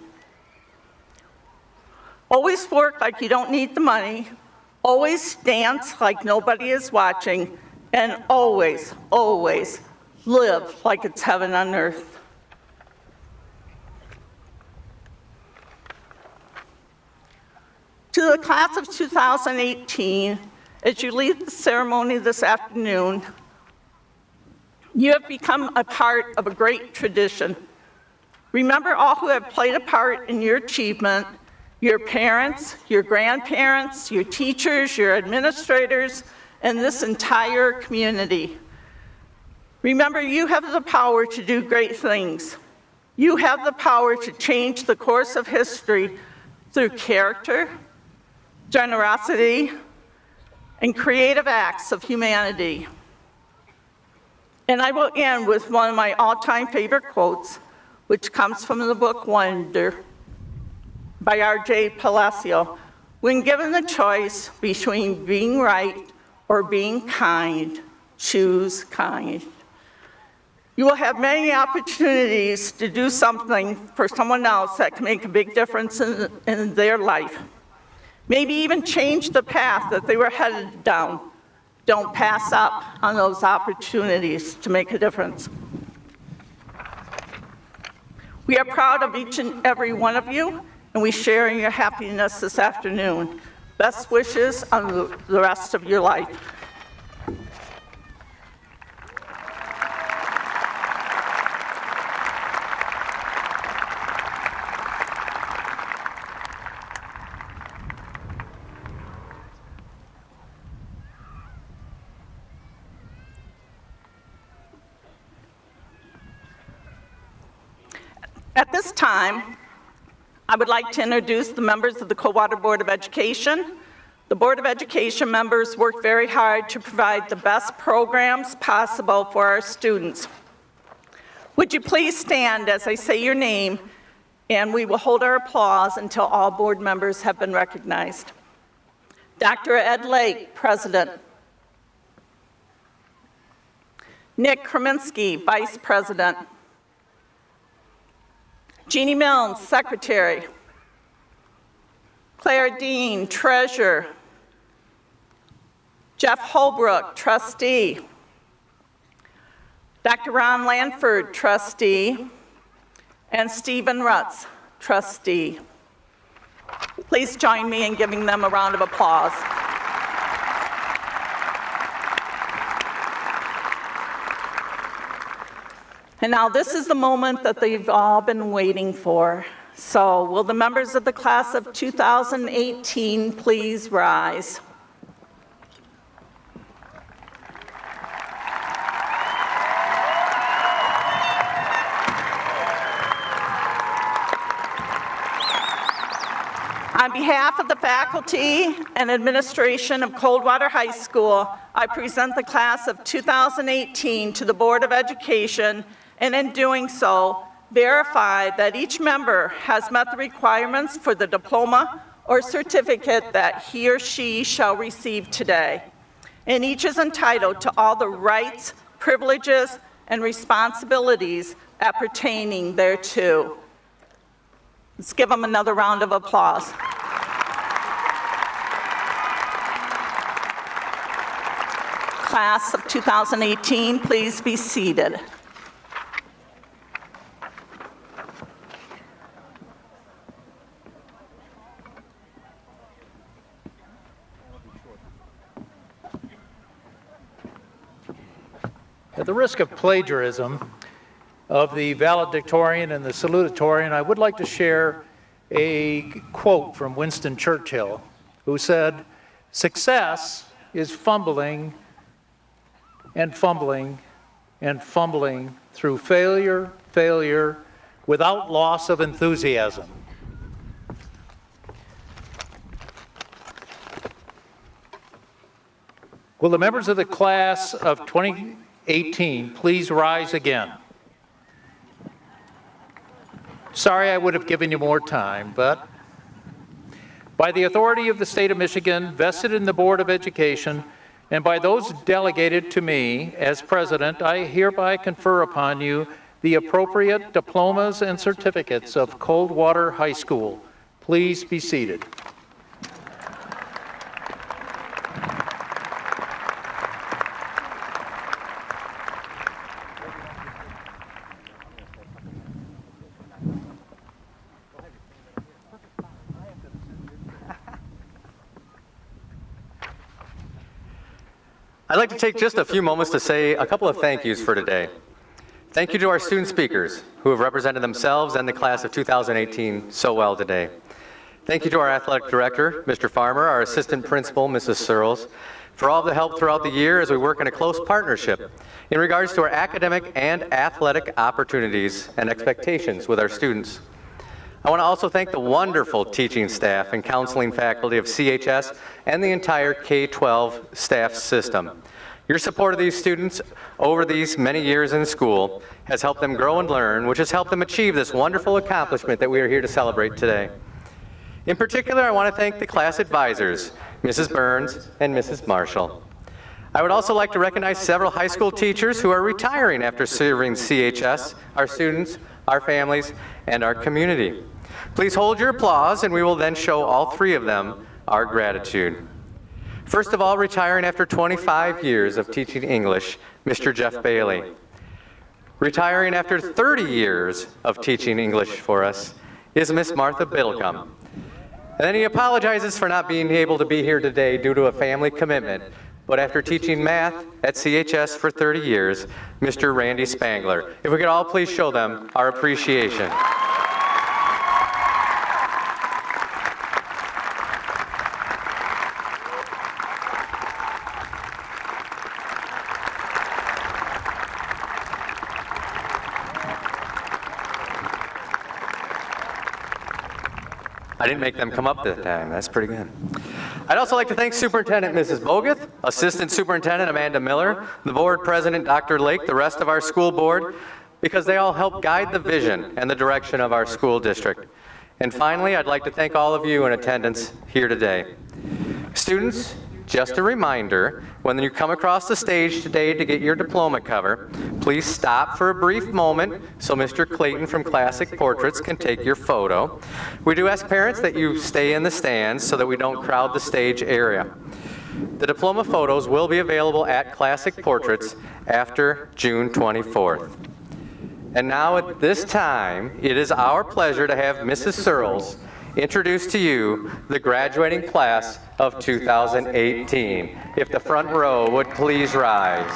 Always work like you don't need the money, always dance like nobody is watching, and always, always live like it's heaven on earth. To the class of 2018, as you leave the ceremony this afternoon, you have become a part of a great tradition. Remember all who have played a part in your achievement: your parents, your grandparents, your teachers, your administrators, and this entire community. Remember, you have the power to do great things. You have the power to change the course of history through character, generosity, and creative acts of humanity. And I will end with one of my all-time favorite quotes, which comes from the book Wonder by R.J. Palacio. When given the choice between being right or being kind, choose kind. You will have many opportunities to do something for someone else that can make a big difference in their life. Maybe even change the path that they were headed down. Don't pass up on those opportunities to make a difference. We are proud of each and every one of you, and we share in your happiness this afternoon. Best wishes on the rest of your life. At this time, I would like to introduce the members of the Coldwater Board of Education. The Board of Education members work very hard to provide the best programs possible for our students. Would you please stand as I say your name, and we will hold our applause until all board members have been recognized. Dr. Ed Lake, President. Nick Kreminski, Vice President. Jeannie Milnes, Secretary. Claire Dean, Treasurer. Jeff Holbrook, Trustee. Dr. Ron Lanford, Trustee. And Stephen Rutz, Trustee. Please join me in giving them a round of applause. And now this is the moment that they've all been waiting for. So will the members of the class of 2018 please rise? On behalf of the faculty and administration of Coldwater High School, I present the class of 2018 to the Board of Education, and in doing so, verify that each member has met the requirements for the diploma or certificate that he or she shall receive today. And each is entitled to all the rights, privileges, and responsibilities appertaining thereto. Let's give them another round of applause. Class of 2018, please be seated. At the risk of plagiarism of the valedictorian and the salutatorian, I would like to share a quote from Winston Churchill, who said, "Success is fumbling and fumbling and fumbling through failure without loss of enthusiasm." Will the members of the class of 2018 please rise again? Sorry, I would have given you more time, but by the authority of the state of Michigan, vested in the Board of Education, and by those delegated to me as president, I hereby confer upon you the appropriate diplomas and certificates of Coldwater High School. Please be seated. I'd like to take just a few moments to say a couple of thank yous for today. Thank you to our student speakers who have represented themselves and the class of 2018 so well today. Thank you to our athletic director, Mr. Farmer, our assistant principal, Mrs. Searles, for all the help throughout the year as we work in a close partnership in regards to our academic and athletic opportunities and expectations with our students. I want to also thank the wonderful teaching staff and counseling faculty of CHS and the entire K-12 staff system. Your support of these students over these many years in school has helped them grow and learn, which has helped them achieve this wonderful accomplishment that we are here to celebrate today. In particular, I want to thank the class advisors, Mrs. Burns and Mrs. Marshall. I would also like to recognize several high school teachers who are retiring after serving CHS, our students, our families, and our community. Please hold your applause, and we will then show all three of them our gratitude. First of all, retiring after 25 years of teaching English, Mr. Jeff Bailey. Retiring after 30 years of teaching English for us is Miss Martha Biddlecombe. And then he apologizes for not being able to be here today due to a family commitment. But after teaching math at CHS for 30 years, Mr. Randy Spangler. If we could all please show them our appreciation. I didn't make them come up that time. That's pretty good. I'd also like to thank Superintendent Mrs. Boguth, Assistant Superintendent Amanda Miller, the Board President Dr. Lake, the rest of our school board, because they all help guide the vision and the direction of our school district. And finally, I'd like to thank all of you in attendance here today. Students, just a reminder, when you come across the stage today to get your diploma cover, please stop for a brief moment so Mr. Clayton from Classic Portraits can take your photo. We do ask parents that you stay in the stands so that we don't crowd the stage area. The diploma photos will be available at Classic Portraits after June 24th. And now at this time, it is our pleasure to have Mrs. Searles introduce to you the graduating class of 2018. If the front row would please rise.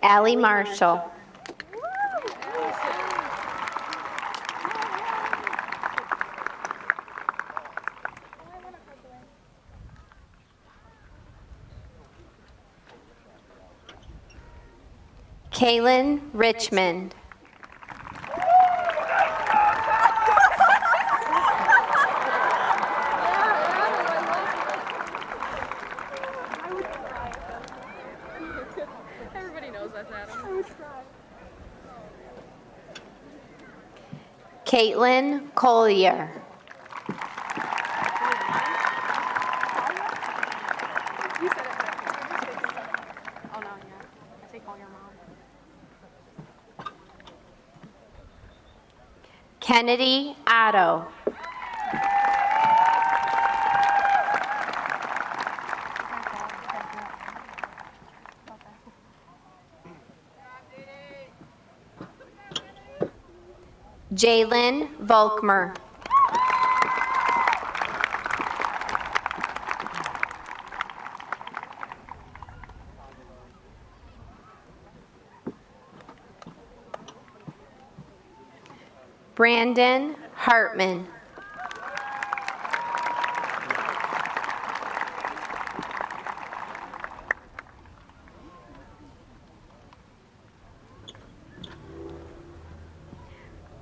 Allie Marshall. Kaylin Richmond. Everybody knows that's Adam. I would try. Caitlin Collier. Oh no, yeah. I say call your mom. Kennedy Otto. Jalen Volkmer. Brandon Hartman.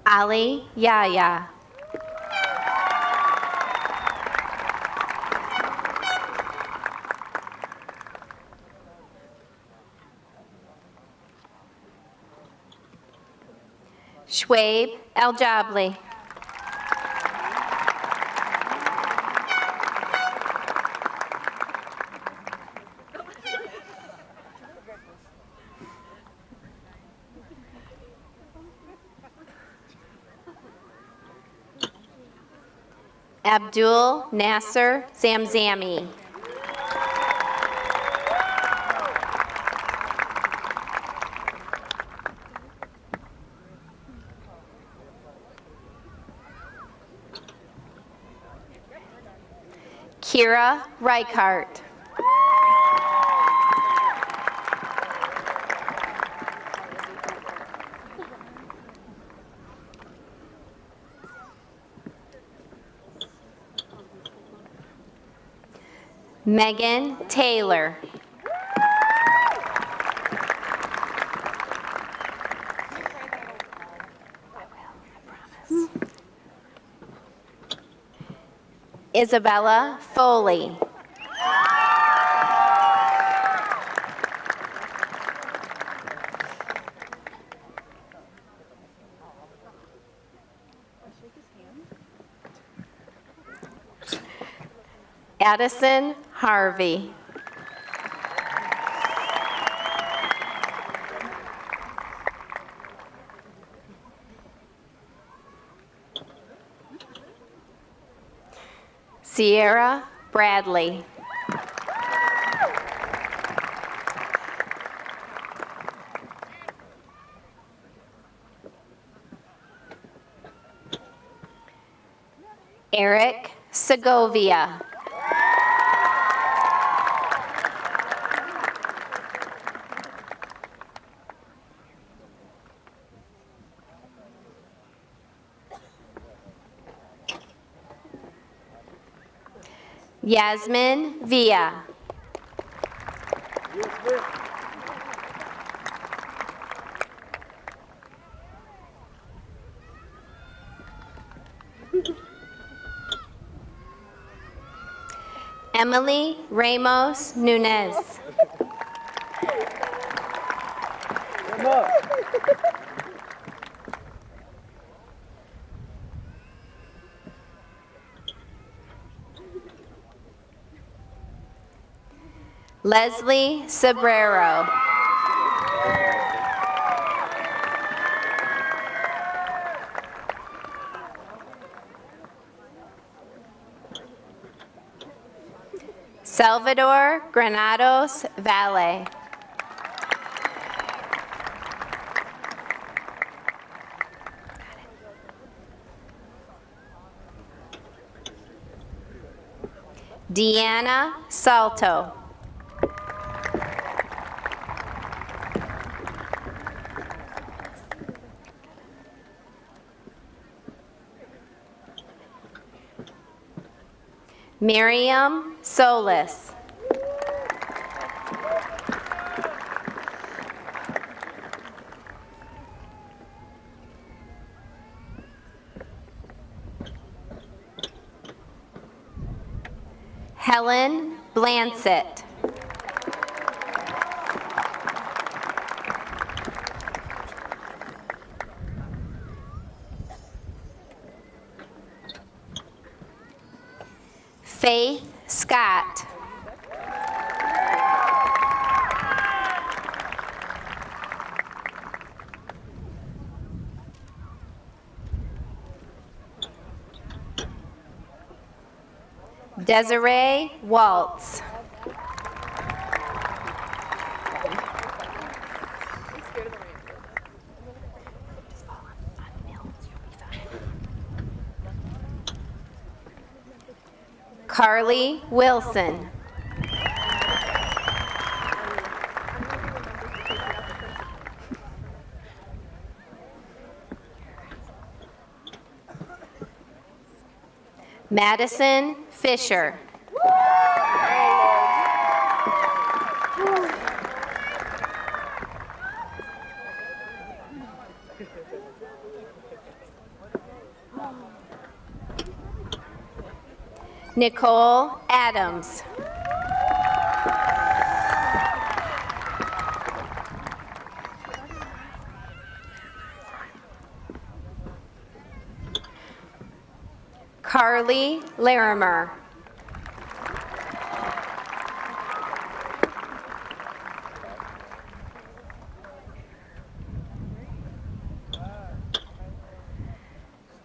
Ali Yaya. Schwabe El-Jabli. Abdul Nasser Zamzami. Kira Reichart. Megan Taylor. Isabella Foley. Addison Harvey. Sierra Bradley. Eric Segovia. Yasmin Villa. Emily Ramos Nunez. Leslie Sobrero. Salvador Granados Valle. Deanna Salto. Miriam Solis. Helen Blansett. Faith Scott. Desiree Waltz. Carly Wilson. Madison Fisher. Nicole Adams. Carly Larimer.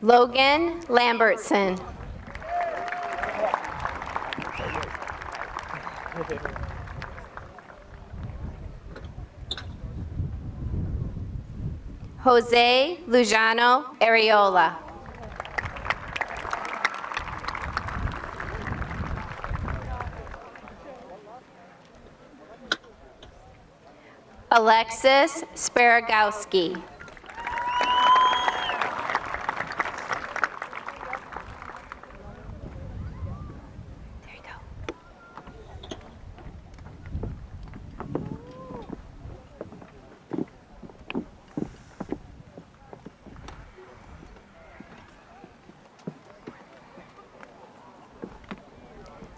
Logan Lambertson. Jose Lujano Areola. Alexis Sparagowski. There you go.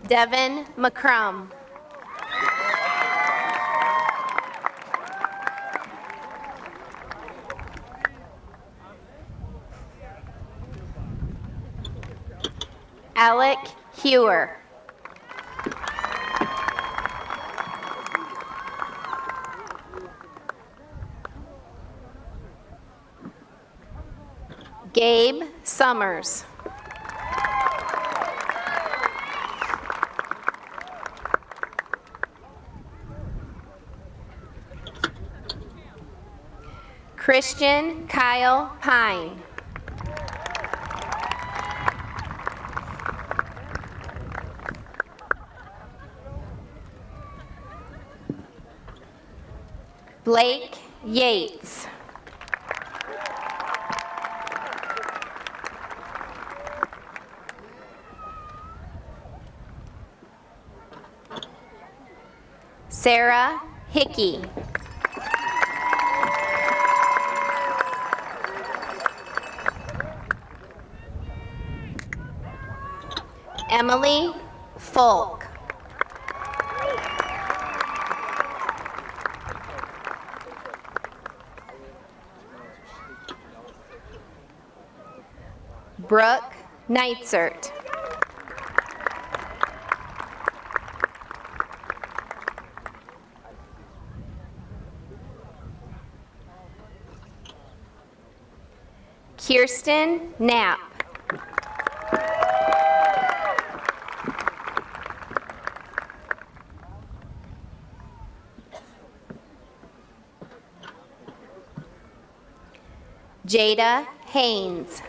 Devin McCrum. Alec Hewer. Gabe Summers. Christian Kyle Pine. Blake Yates. Sarah Hickey. Emily Folk. Brooke Neitzert. Kirsten Knapp. Jada Haynes.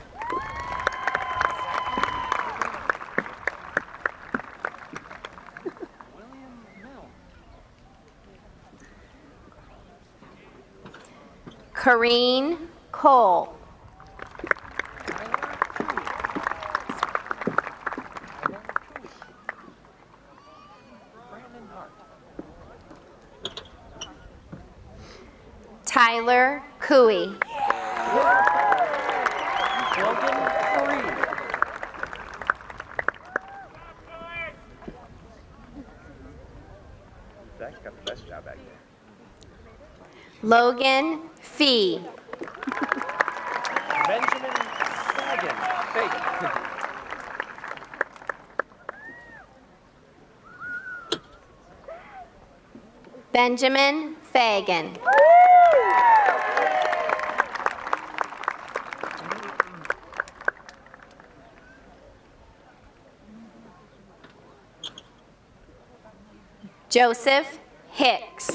Corrine Cole. Tyler Cooey. Zach's got the best job back there. Logan Fee. Benjamin Sagan. Benjamin Fagan. Joseph Hicks.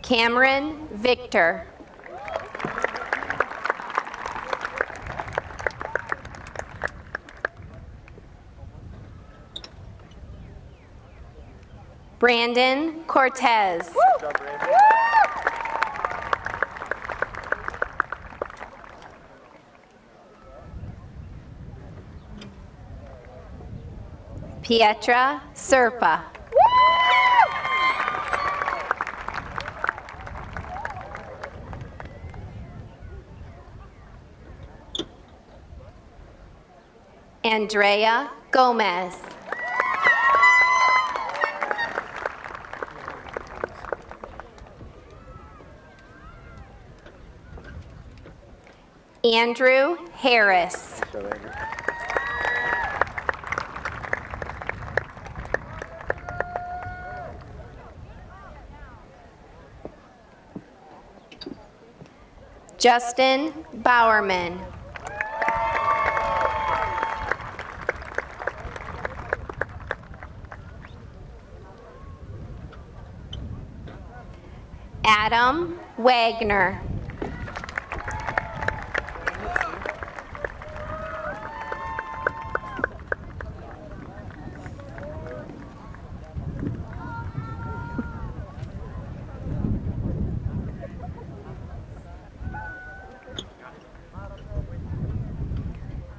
Cameron Victor. Brandon Cortez. Pietra Serpa. Andrea Gomez. Andrew Harris. Justin Bowerman. Adam Wagner.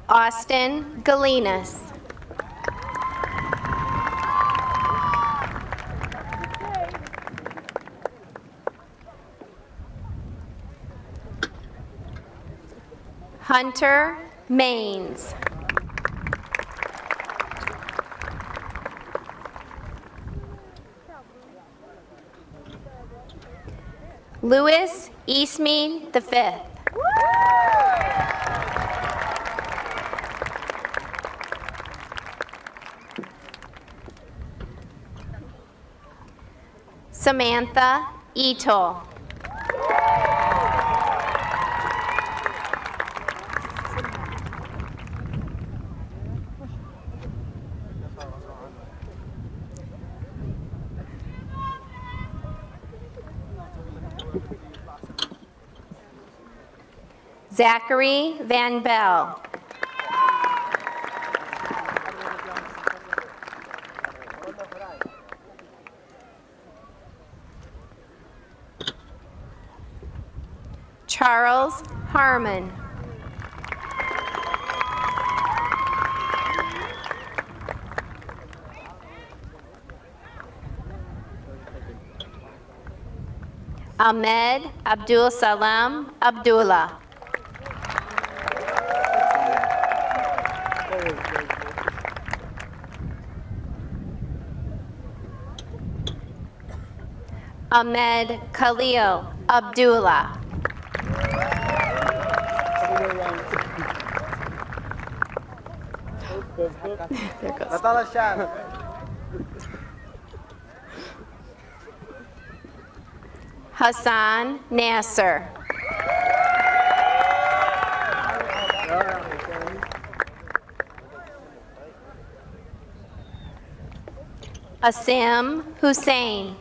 Austin Galinas. Hunter Maines. Louis Eastmead V. Samantha Etol. Zachary Van Bell. Charles Harmon. Ahmed Abdul Salam Abdullah. Ahmed Khalil Abdullah. There goes. Hassan Nasser. Asim Hussein.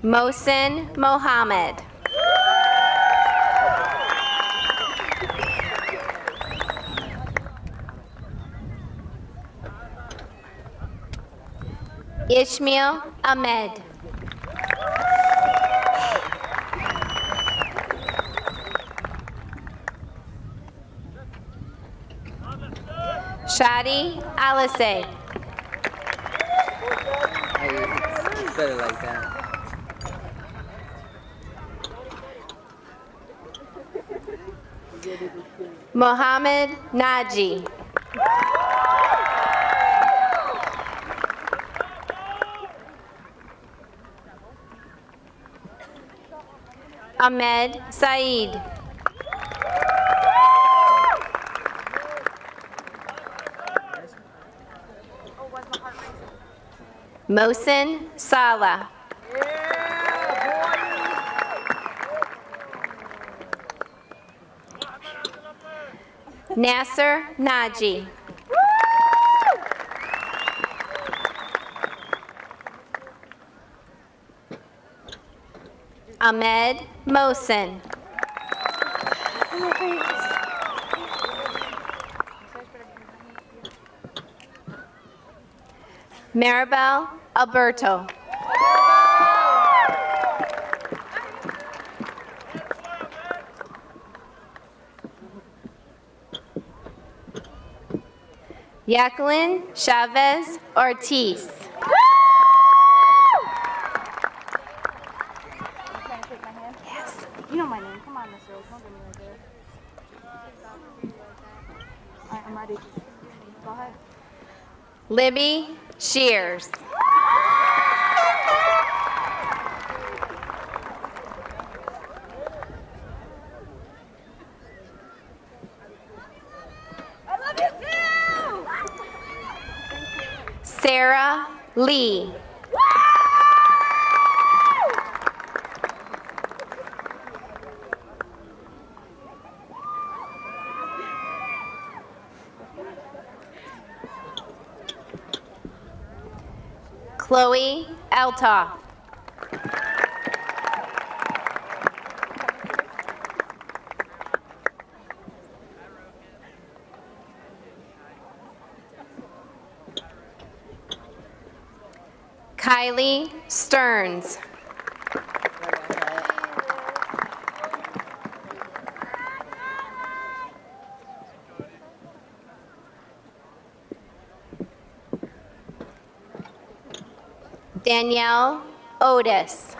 Mohsin Mohammed. Ishmael Ahmed. Shadi Alisay. Better like that. Mohammed Naji. Ahmed Saeed. Mohsen Sala. Nasser Naji. Ahmed Mohsen. Maribel Alberto. Jacqueline Chavez Ortiz. Yes. You know my name. Come on, Miss Rose. Don't get me right there. All right, I'm ready. Go ahead. Libby Shears. I love you too! Sarah Lee. Chloe Altoff. Kylie Stearns. Danielle Otis.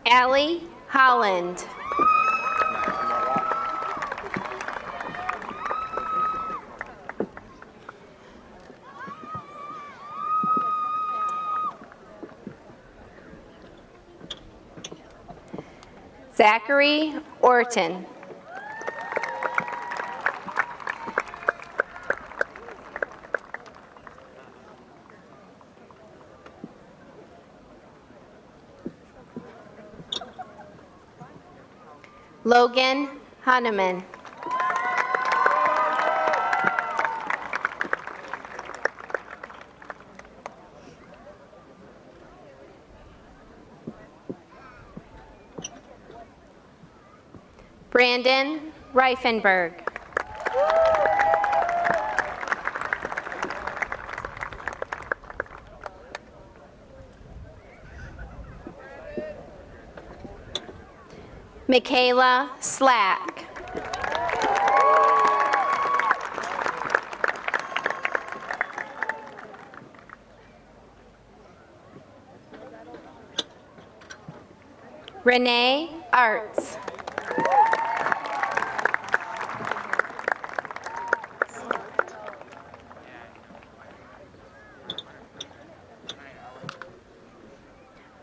Allie Holland. Zachary Orton. Logan Hanneman. Brandon Reifenberg. Michaela Slack. Renee Arts.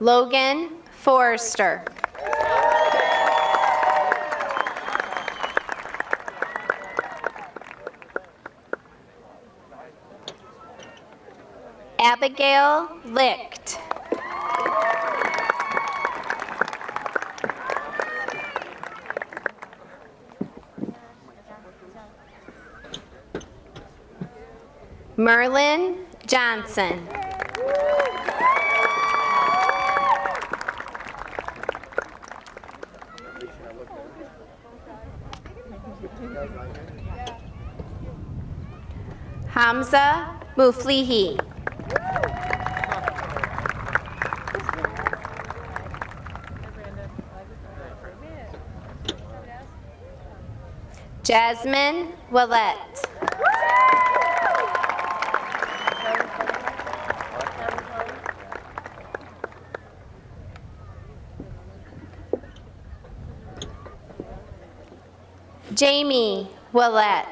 Logan Forrester. Abigail Licht. Merlin Johnson. Hamza Muflihi. Jasmine Willette. Jamie Willette.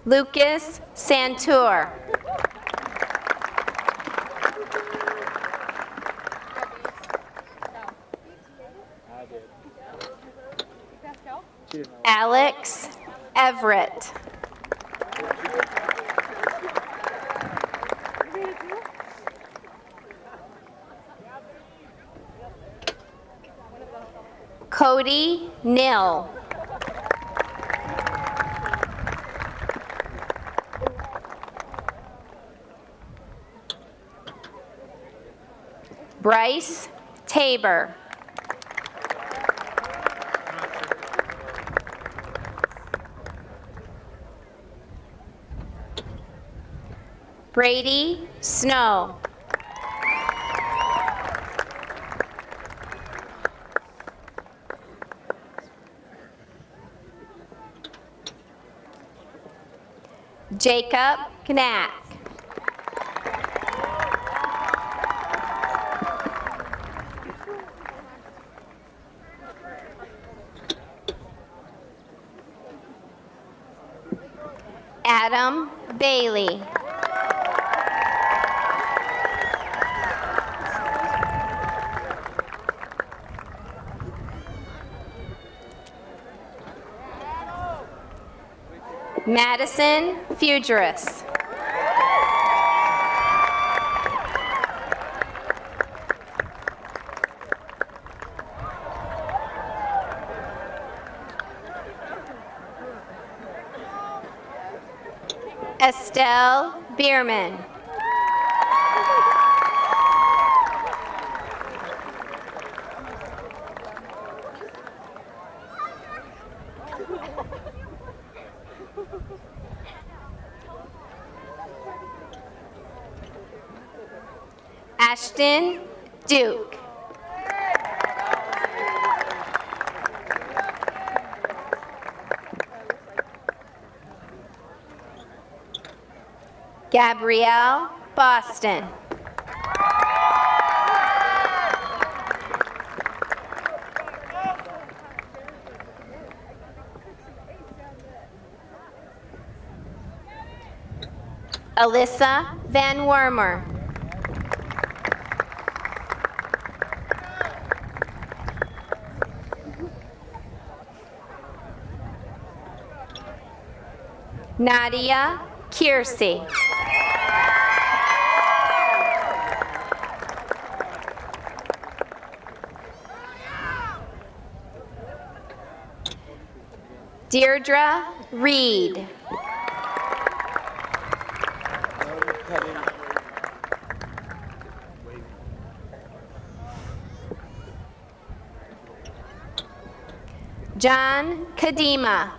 Lucas Santur. Alex Everett. Cody Nill. Bryce Tabor. Brady Snow. Jacob Knack. Adam Bailey. Madison Fugeris. Estelle Bierman. Ashton Duke. Gabrielle Boston. Alyssa Van Wormer. Nadia Kiersey. Deirdre Reed. John Kadima.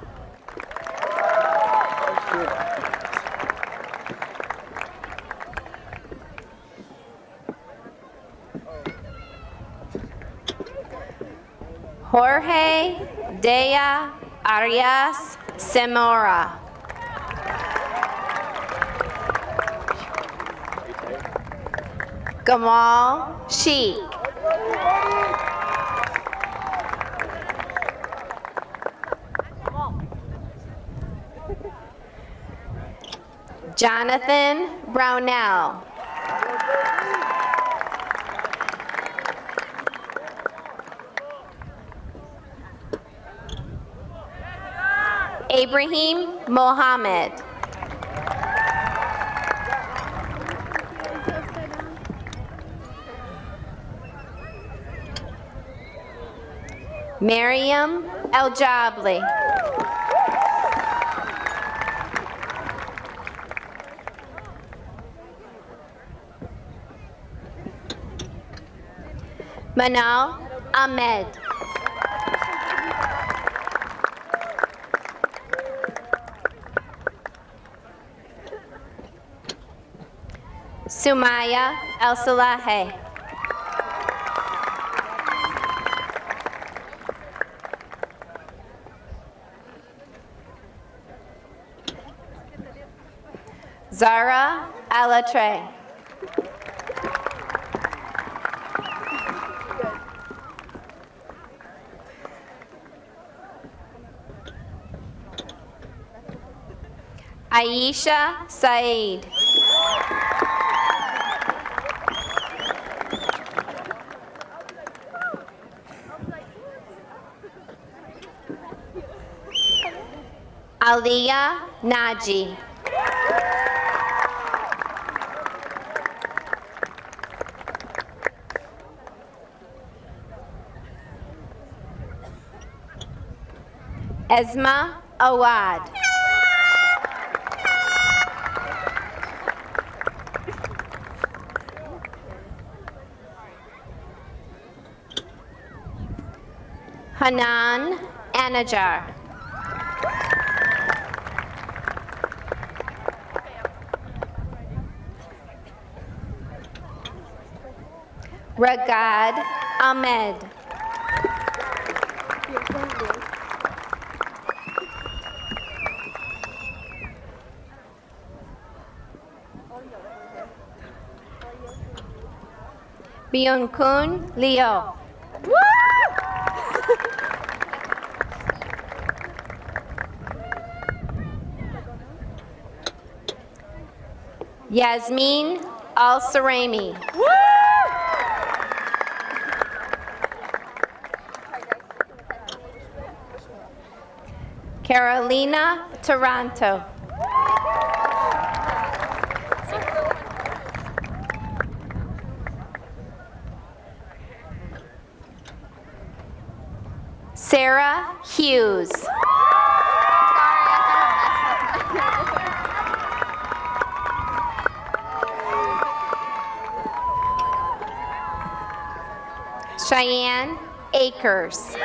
Jorge Dea Arias Semora. Gamal Sheikh. Jonathan Brownell. Ibrahim Mohammed. Mariam El-Jabli. Manal Ahmed. Sumaya El-Salahi. Zara Alatre. Aisha Saeed. Aliyah Naji. Esma Awad. Hanan Anajar. Ragad Ahmed. Byung-kun Leo. Yasmin Al-Sarami. Carolina Taranto. Sarah Hughes. Cheyenne Akers.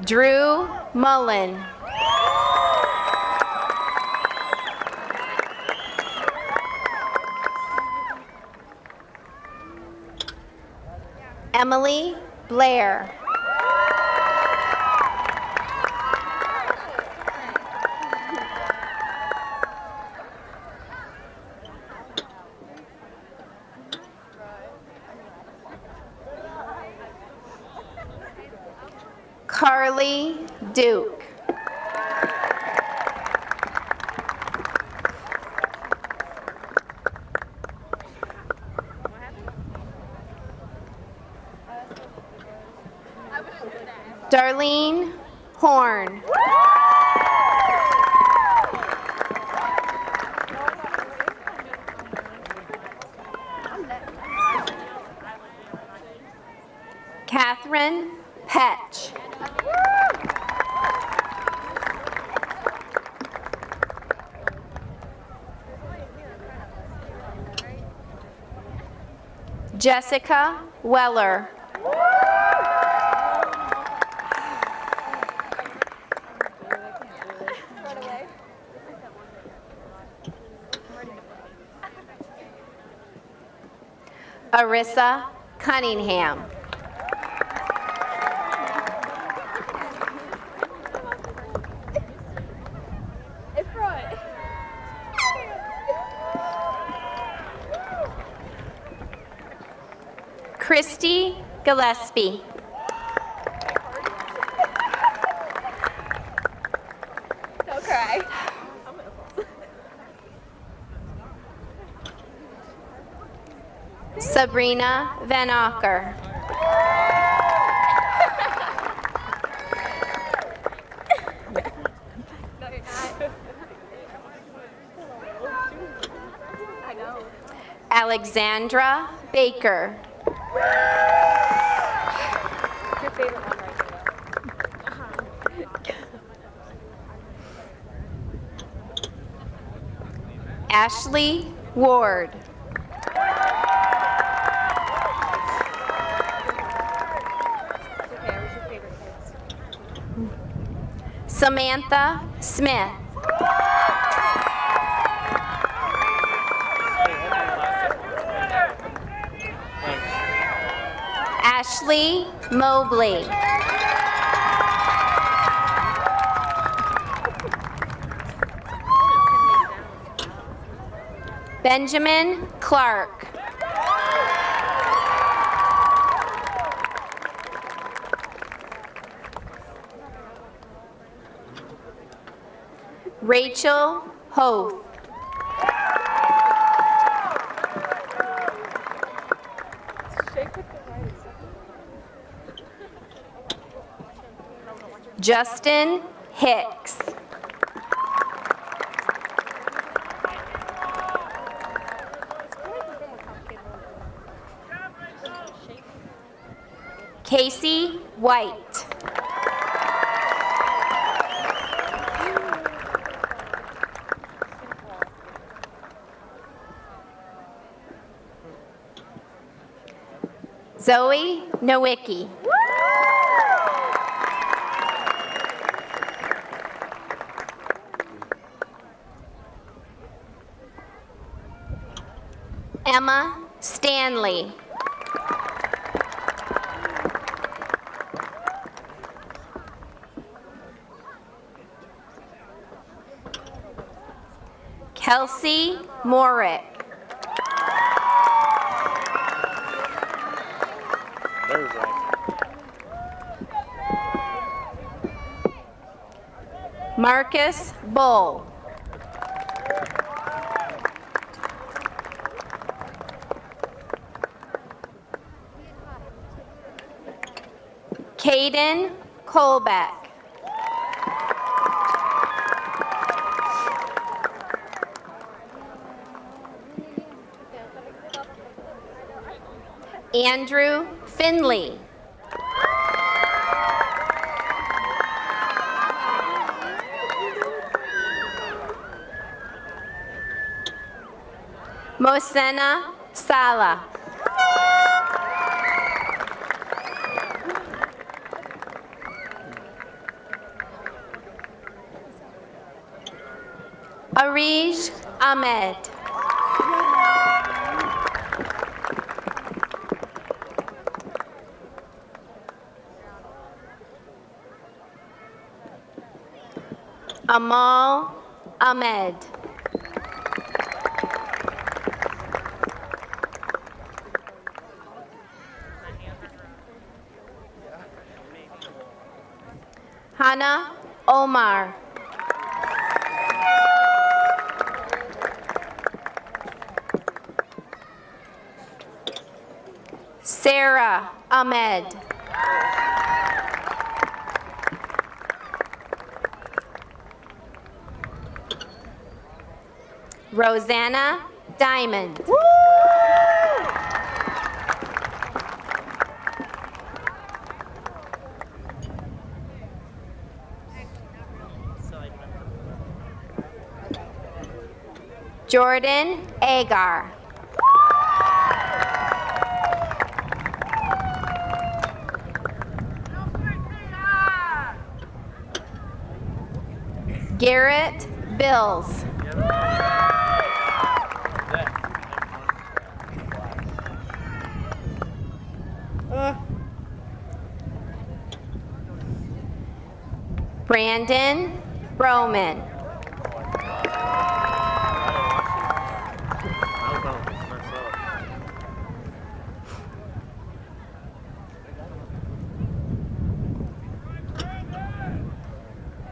Drew Mullen. Emily Blair. Carly Duke. Darlene Horn. Catherine Petch. Jessica Weller. Arissa Cunningham. Christy Gillespie. Don't cry. Sabrina Van Acker. No, you're not. I know. Alexandra Baker. Your favorite one right there. Ashley Ward. Okay, who's your favorite kids? Samantha Smith. Ashley Mobley. Benjamin Clark. Rachel Hoth. Justin Hicks. Casey White. Zoe Nowicki. Emma Stanley. Kelsey Morick. There's right. Marcus Bull. Caden Colbeck. Andrew Finley. Mosena Sala. Arij Ahmed. Amal Ahmed. Hannah Omar. Sarah Ahmed. Rosanna Diamond. Jordan Agar. Garrett Bills. Brandon Broman.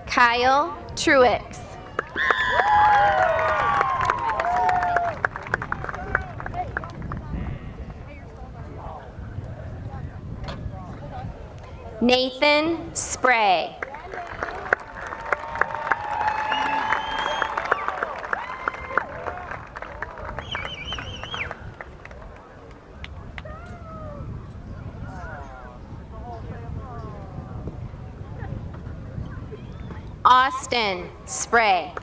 Kyle Truix. Nathan Spray. Austin Spray.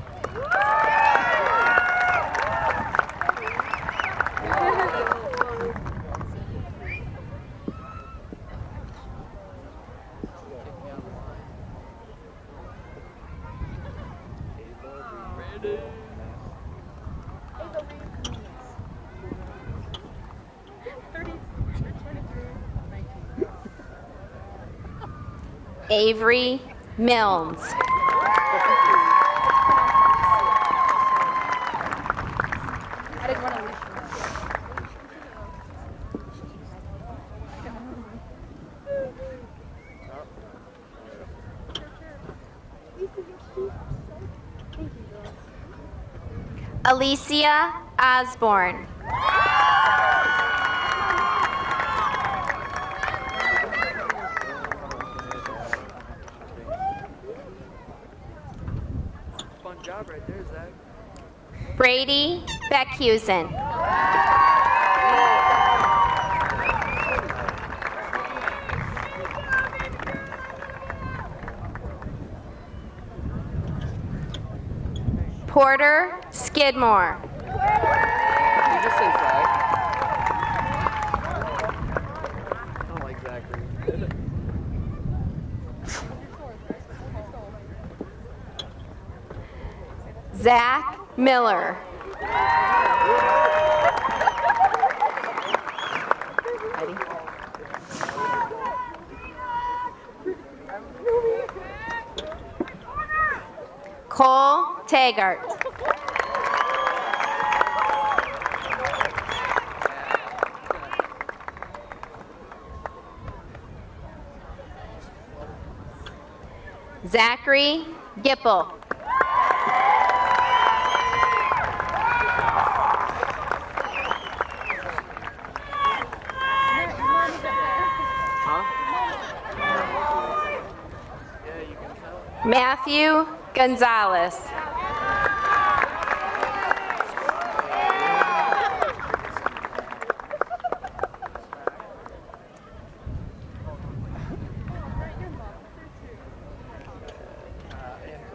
Avery Milnes. I didn't want to wish you. Alicia Osborne. Fun job right there, Zach. Brady Beckhusen. Porter Skidmore. Did you just say Zach? I don't like Zachary. Zach Miller. Cole Taggart. Zachary Gipple. Matthew Gonzalez.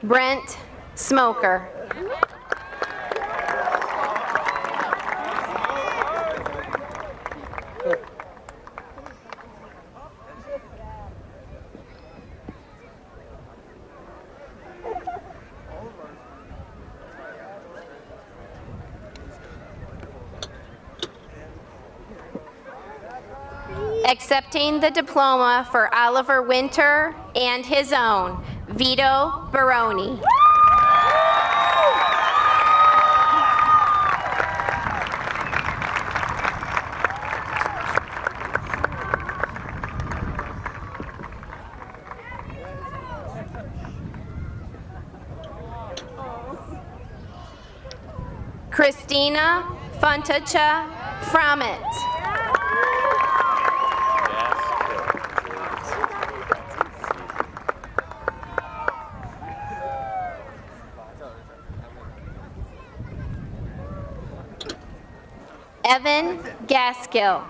Brent Smoker. Accepting the diploma for Oliver Winter and his own, Vito Baroni. Christina Fontacha Frommett. Evan Gaskill.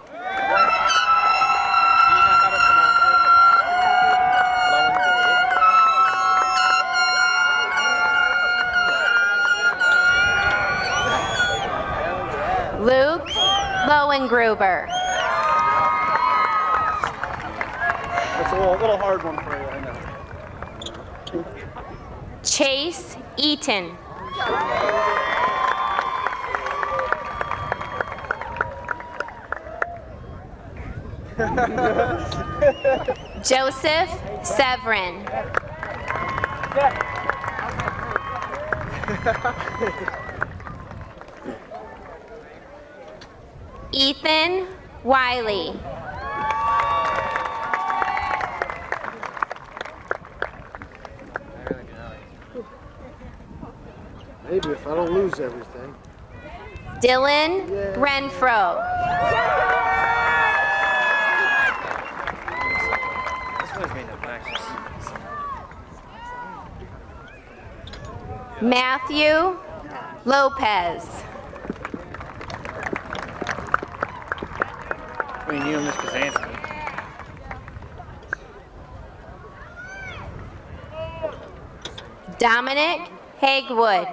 Luke Lowengruber. That's a little hard one for you, I know. Chase Eaton. Joseph Severin. Ethan Wiley. Maybe if I don't lose everything. Dylan Renfro. Matthew Lopez. Between you and Miss Kazansky. Dominic Hagwood.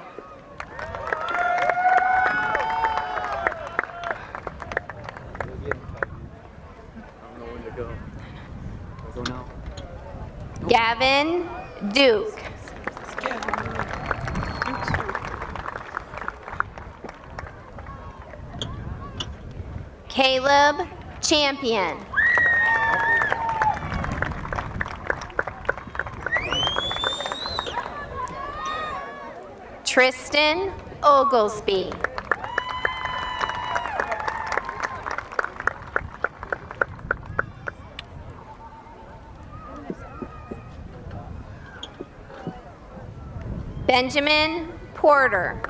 Gavin Duke. Caleb Champion. Tristan Oglesby. Benjamin Porter.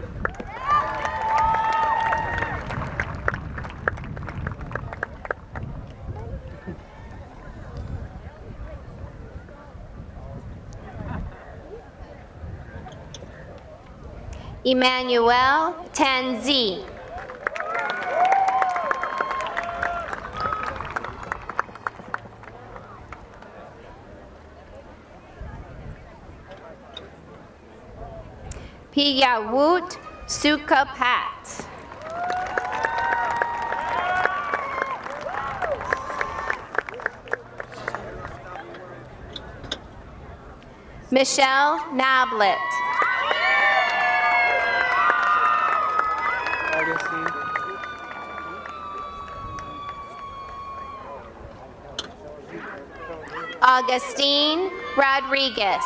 Emmanuel Tanzi. Piyawut Sukapat. Michelle Nablet. Augustine Rodriguez.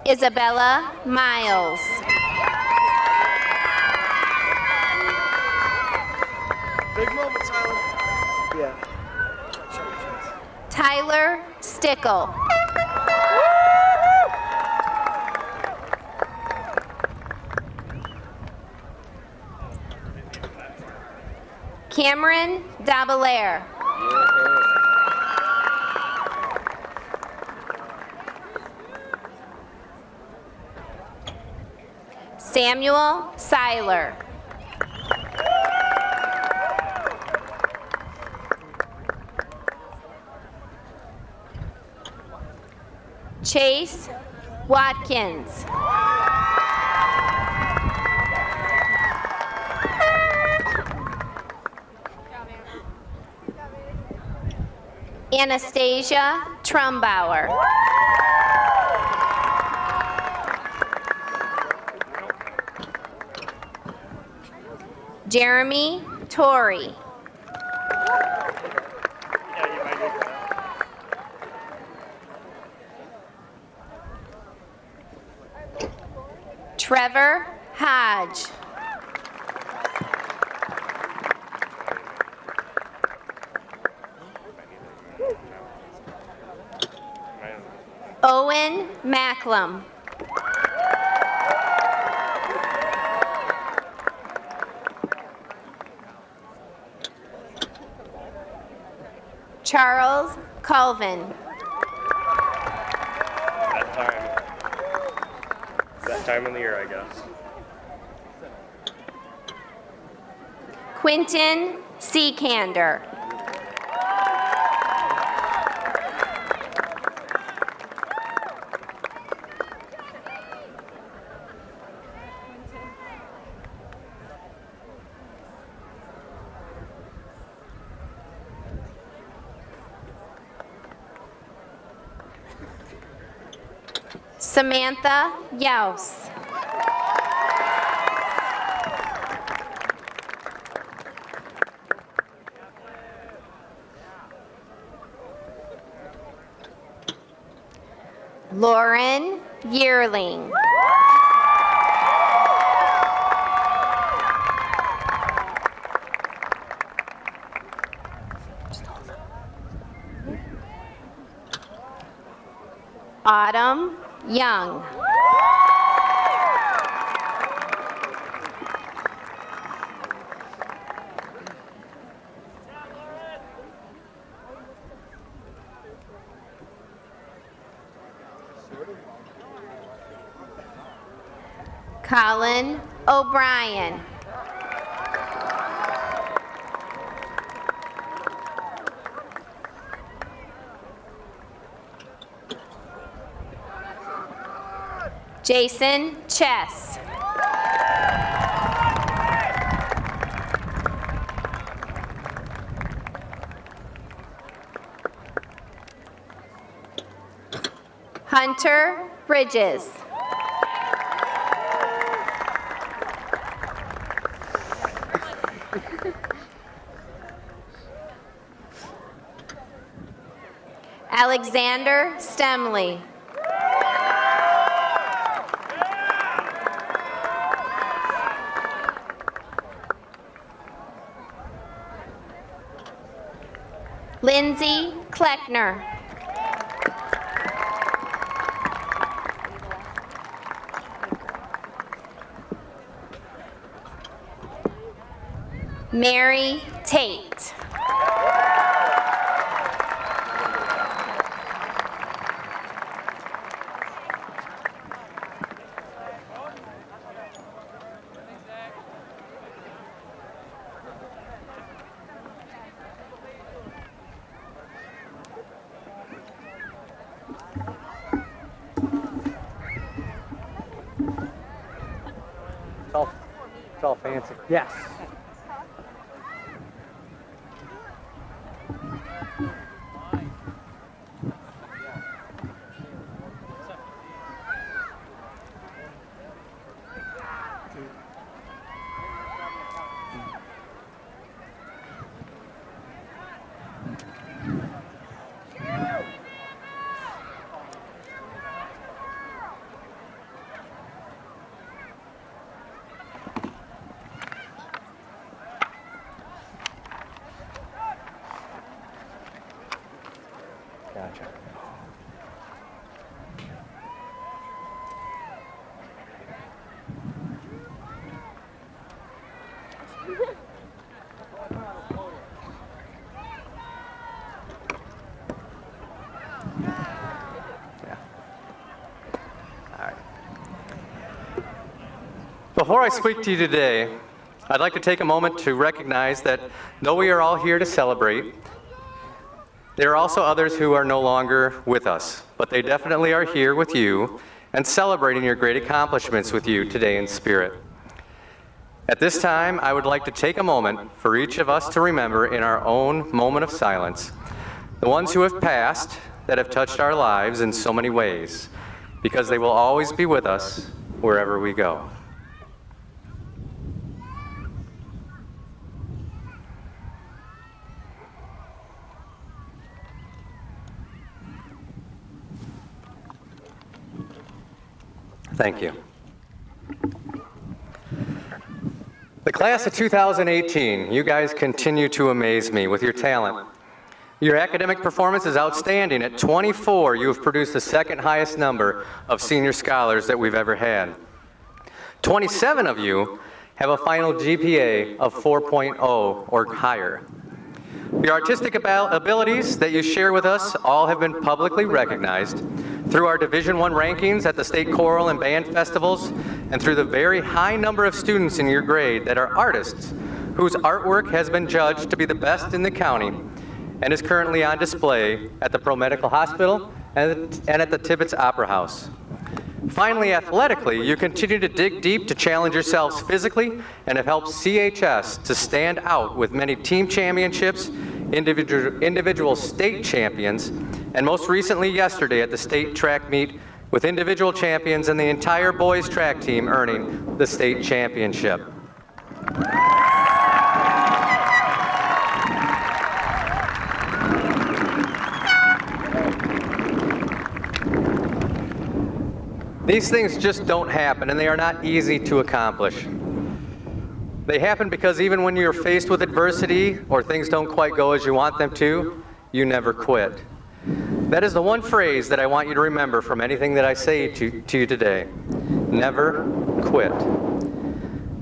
Isabella Miles. Big moment, Tyler. Yeah. Tyler Stickle. Cameron Dabelaire. Samuel Seiler. Chase Watkins. Anastasia Trumbauer. Jeremy Torrey. Trevor Hodge. Owen Macklem. Charles Colvin. That time of the year, I guess. Quentin Seekander. Samantha Yaus. Lauren Yearling. Autumn Young. Colin O'Brien. Jason Chess. Hunter Bridges. Alexander Stemley. Lindsay Kleckner. Mary Tate. all fancy. Yes. Gotcha. Before I speak to you today, I'd like to take a moment to recognize that though we are all here to celebrate, there are also others who are no longer with us, but they definitely are here with you and celebrating your great accomplishments with you today in spirit. At this time, I would like to take a moment for each of us to remember in our own moment of silence the ones who have passed that have touched our lives in so many ways, because they will always be with us wherever we go. Thank you. The class of 2018, you guys continue to amaze me with your talent. Your academic performance is outstanding. At 24, you have produced the second highest number of senior scholars that we've ever had. 27 of you have a final GPA of 4.0 or higher. Your artistic abilities that you share with us all have been publicly recognized through our Division I rankings at the state choral and band festivals, and through the very high number of students in your grade that are artists whose artwork has been judged to be the best in the county and is currently on display at the Pro Medical Hospital and at the Tibbetts Opera House. Finally, athletically, you continue to dig deep to challenge yourselves physically and have helped CHS to stand out with many team championships, individual state champions, and most recently yesterday at the state track meet with individual champions and the entire boys track team earning the state championship. These things just don't happen, and they are not easy to accomplish. They happen because even when you're faced with adversity or things don't quite go as you want them to, you never quit. That is the one phrase that I want you to remember from anything that I say to you today. Never quit.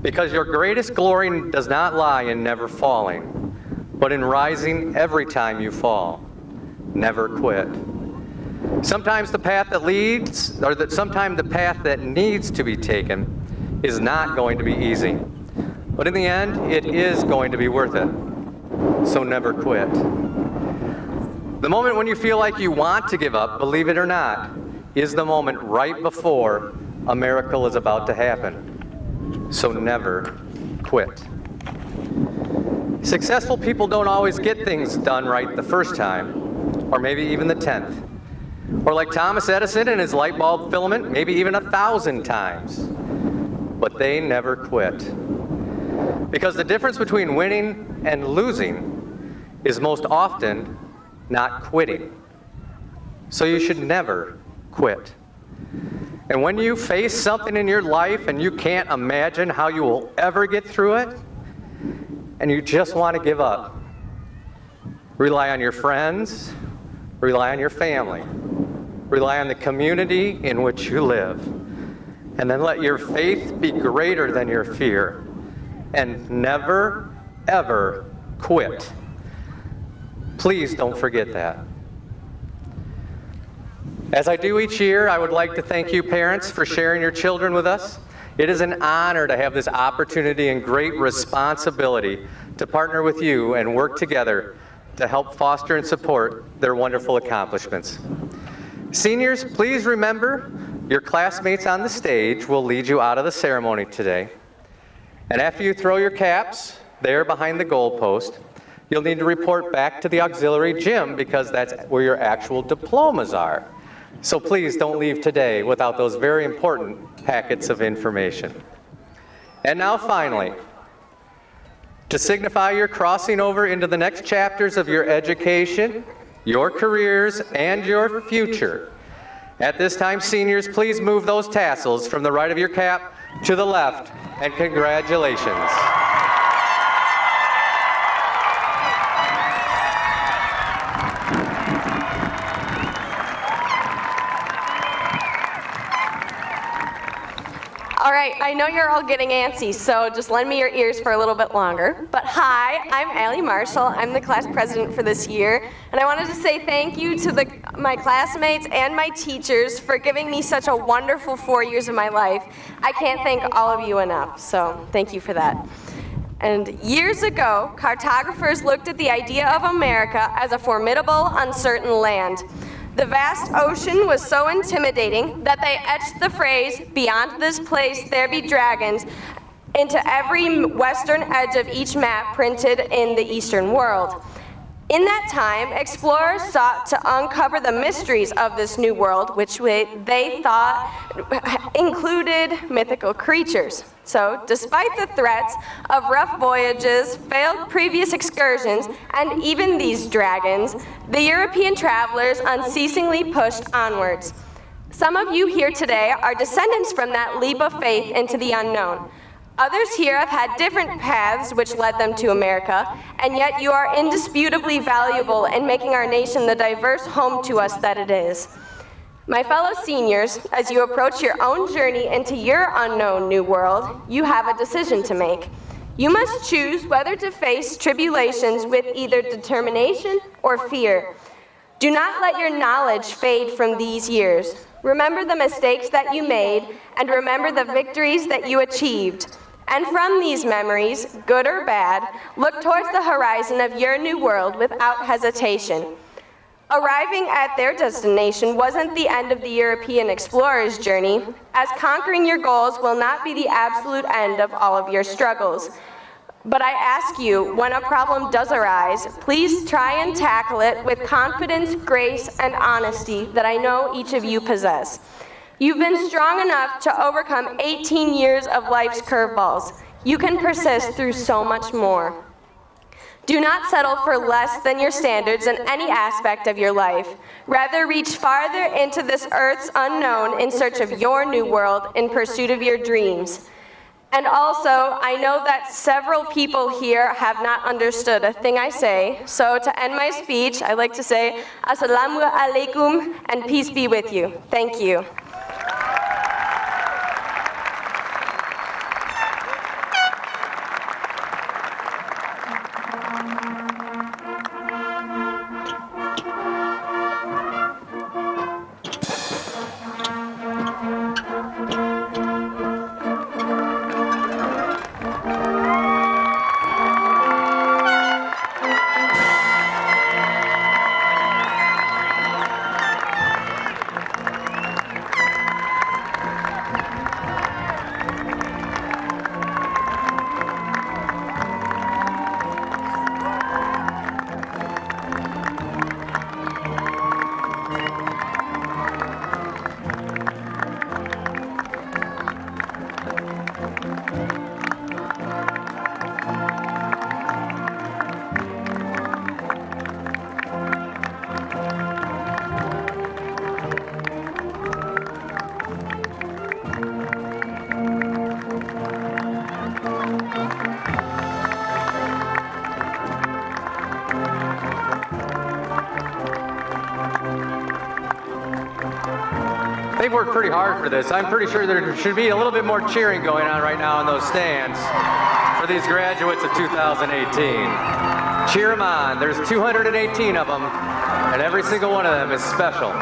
Because your greatest glory does not lie in never falling, but in rising every time you fall. Never quit. Sometimes the path that leads, or sometimes the path that needs to be taken is not going to be easy. But in the end, it is going to be worth it. So never quit. The moment when you feel like you want to give up, believe it or not, is the moment right before a miracle is about to happen. So never quit. Successful people don't always get things done right the first time, or maybe even the 10th. Or like Thomas Edison and his light bulb filament, maybe even 1,000 times. But they never quit. Because the difference between winning and losing is most often not quitting. So you should never quit. And when you face something in your life and you can't imagine how you will ever get through it, and you just want to give up, rely on your friends, rely on your family, rely on the community in which you live, and then let your faith be greater than your fear, and never, ever quit. Please don't forget that. As I do each year, I would like to thank you parents for sharing your children with us. It is an honor to have this opportunity and great responsibility to partner with you and work together to help foster and support their wonderful accomplishments. Seniors, please remember your classmates on the stage will lead you out of the ceremony today. And after you throw your caps there behind the goal post, you'll need to report back to the auxiliary gym because that's where your actual diplomas are. So please don't leave today without those very important packets of information. And now finally, to signify you're crossing over into the next chapters of your education, your careers, and your future. At this time, seniors, please move those tassels from the right of your cap to the left, and congratulations. All right, I know you're all getting antsy, so just lend me your ears for a little bit longer. But hi, I'm Allie Marshall. I'm the class president for this year, and I wanted to say thank you to my classmates and my teachers for giving me such a wonderful 4 years of my life. I can't thank all of you enough, so thank you for that. And years ago, cartographers looked at the idea of America as a formidable, uncertain land. The vast ocean was so intimidating that they etched the phrase, "Beyond this place there be dragons," into every western edge of each map printed in the Eastern world. In that time, explorers sought to uncover the mysteries of this new world, which they thought included mythical creatures. So, despite the threats of rough voyages, failed previous excursions, and even these dragons, the European travelers unceasingly pushed onwards. Some of you here today are descendants from that leap of faith into the unknown. Others here have had different paths which led them to America, and yet you are indisputably valuable in making our nation the diverse home to us that it is. My fellow seniors, as you approach your own journey into your unknown new world, you have a decision to make. You must choose whether to face tribulations with either determination or fear. Do not let your knowledge fade from these years. Remember the mistakes that you made, and remember the victories that you achieved. And from these memories, good or bad, look towards the horizon of your new world without hesitation. Arriving at their destination wasn't the end of the European explorer's journey, as conquering your goals will not be the absolute end of all of your struggles. But I ask you, when a problem does arise, please try and tackle it with confidence, grace, and honesty that I know each of you possess. You've been strong enough to overcome 18 years of life's curveballs. You can persist through so much more. Do not settle for less than your standards in any aspect of your life. Rather, reach farther into this earth's unknown in search of your new world in pursuit of your dreams. And also, I know that several people here have not understood a thing I say, so to end my speech, I'd like to say, Assalamu alaikum, and peace be with you. Thank you. They've worked pretty hard for this. I'm pretty sure there should be a little bit more cheering going on right now in those stands for these graduates of 2018. Cheer them on. There's 218 of them, and every single one of them is special.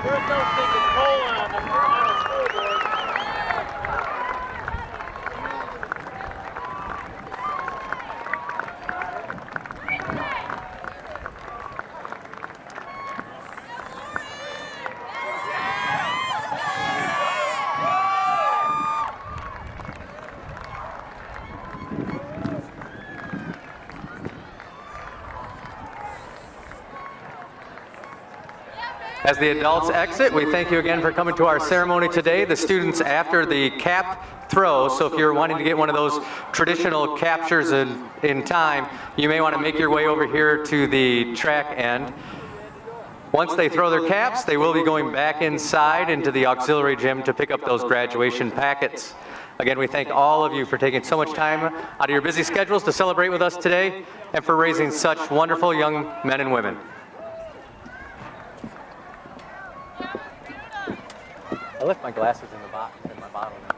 There's no stinking coal on the scoreboard. As the adults exit, we thank you again for coming to our ceremony today. The students after the cap throw, so if you're wanting to get one of those traditional captures in time, you may want to make your way over here to the track end. Once they throw their caps, they will be going back inside into the auxiliary gym to pick up those graduation packets. Again, we thank all of you for taking so much time out of your busy schedules to celebrate with us today and for raising such wonderful young men and women. I left my glasses in my bottle.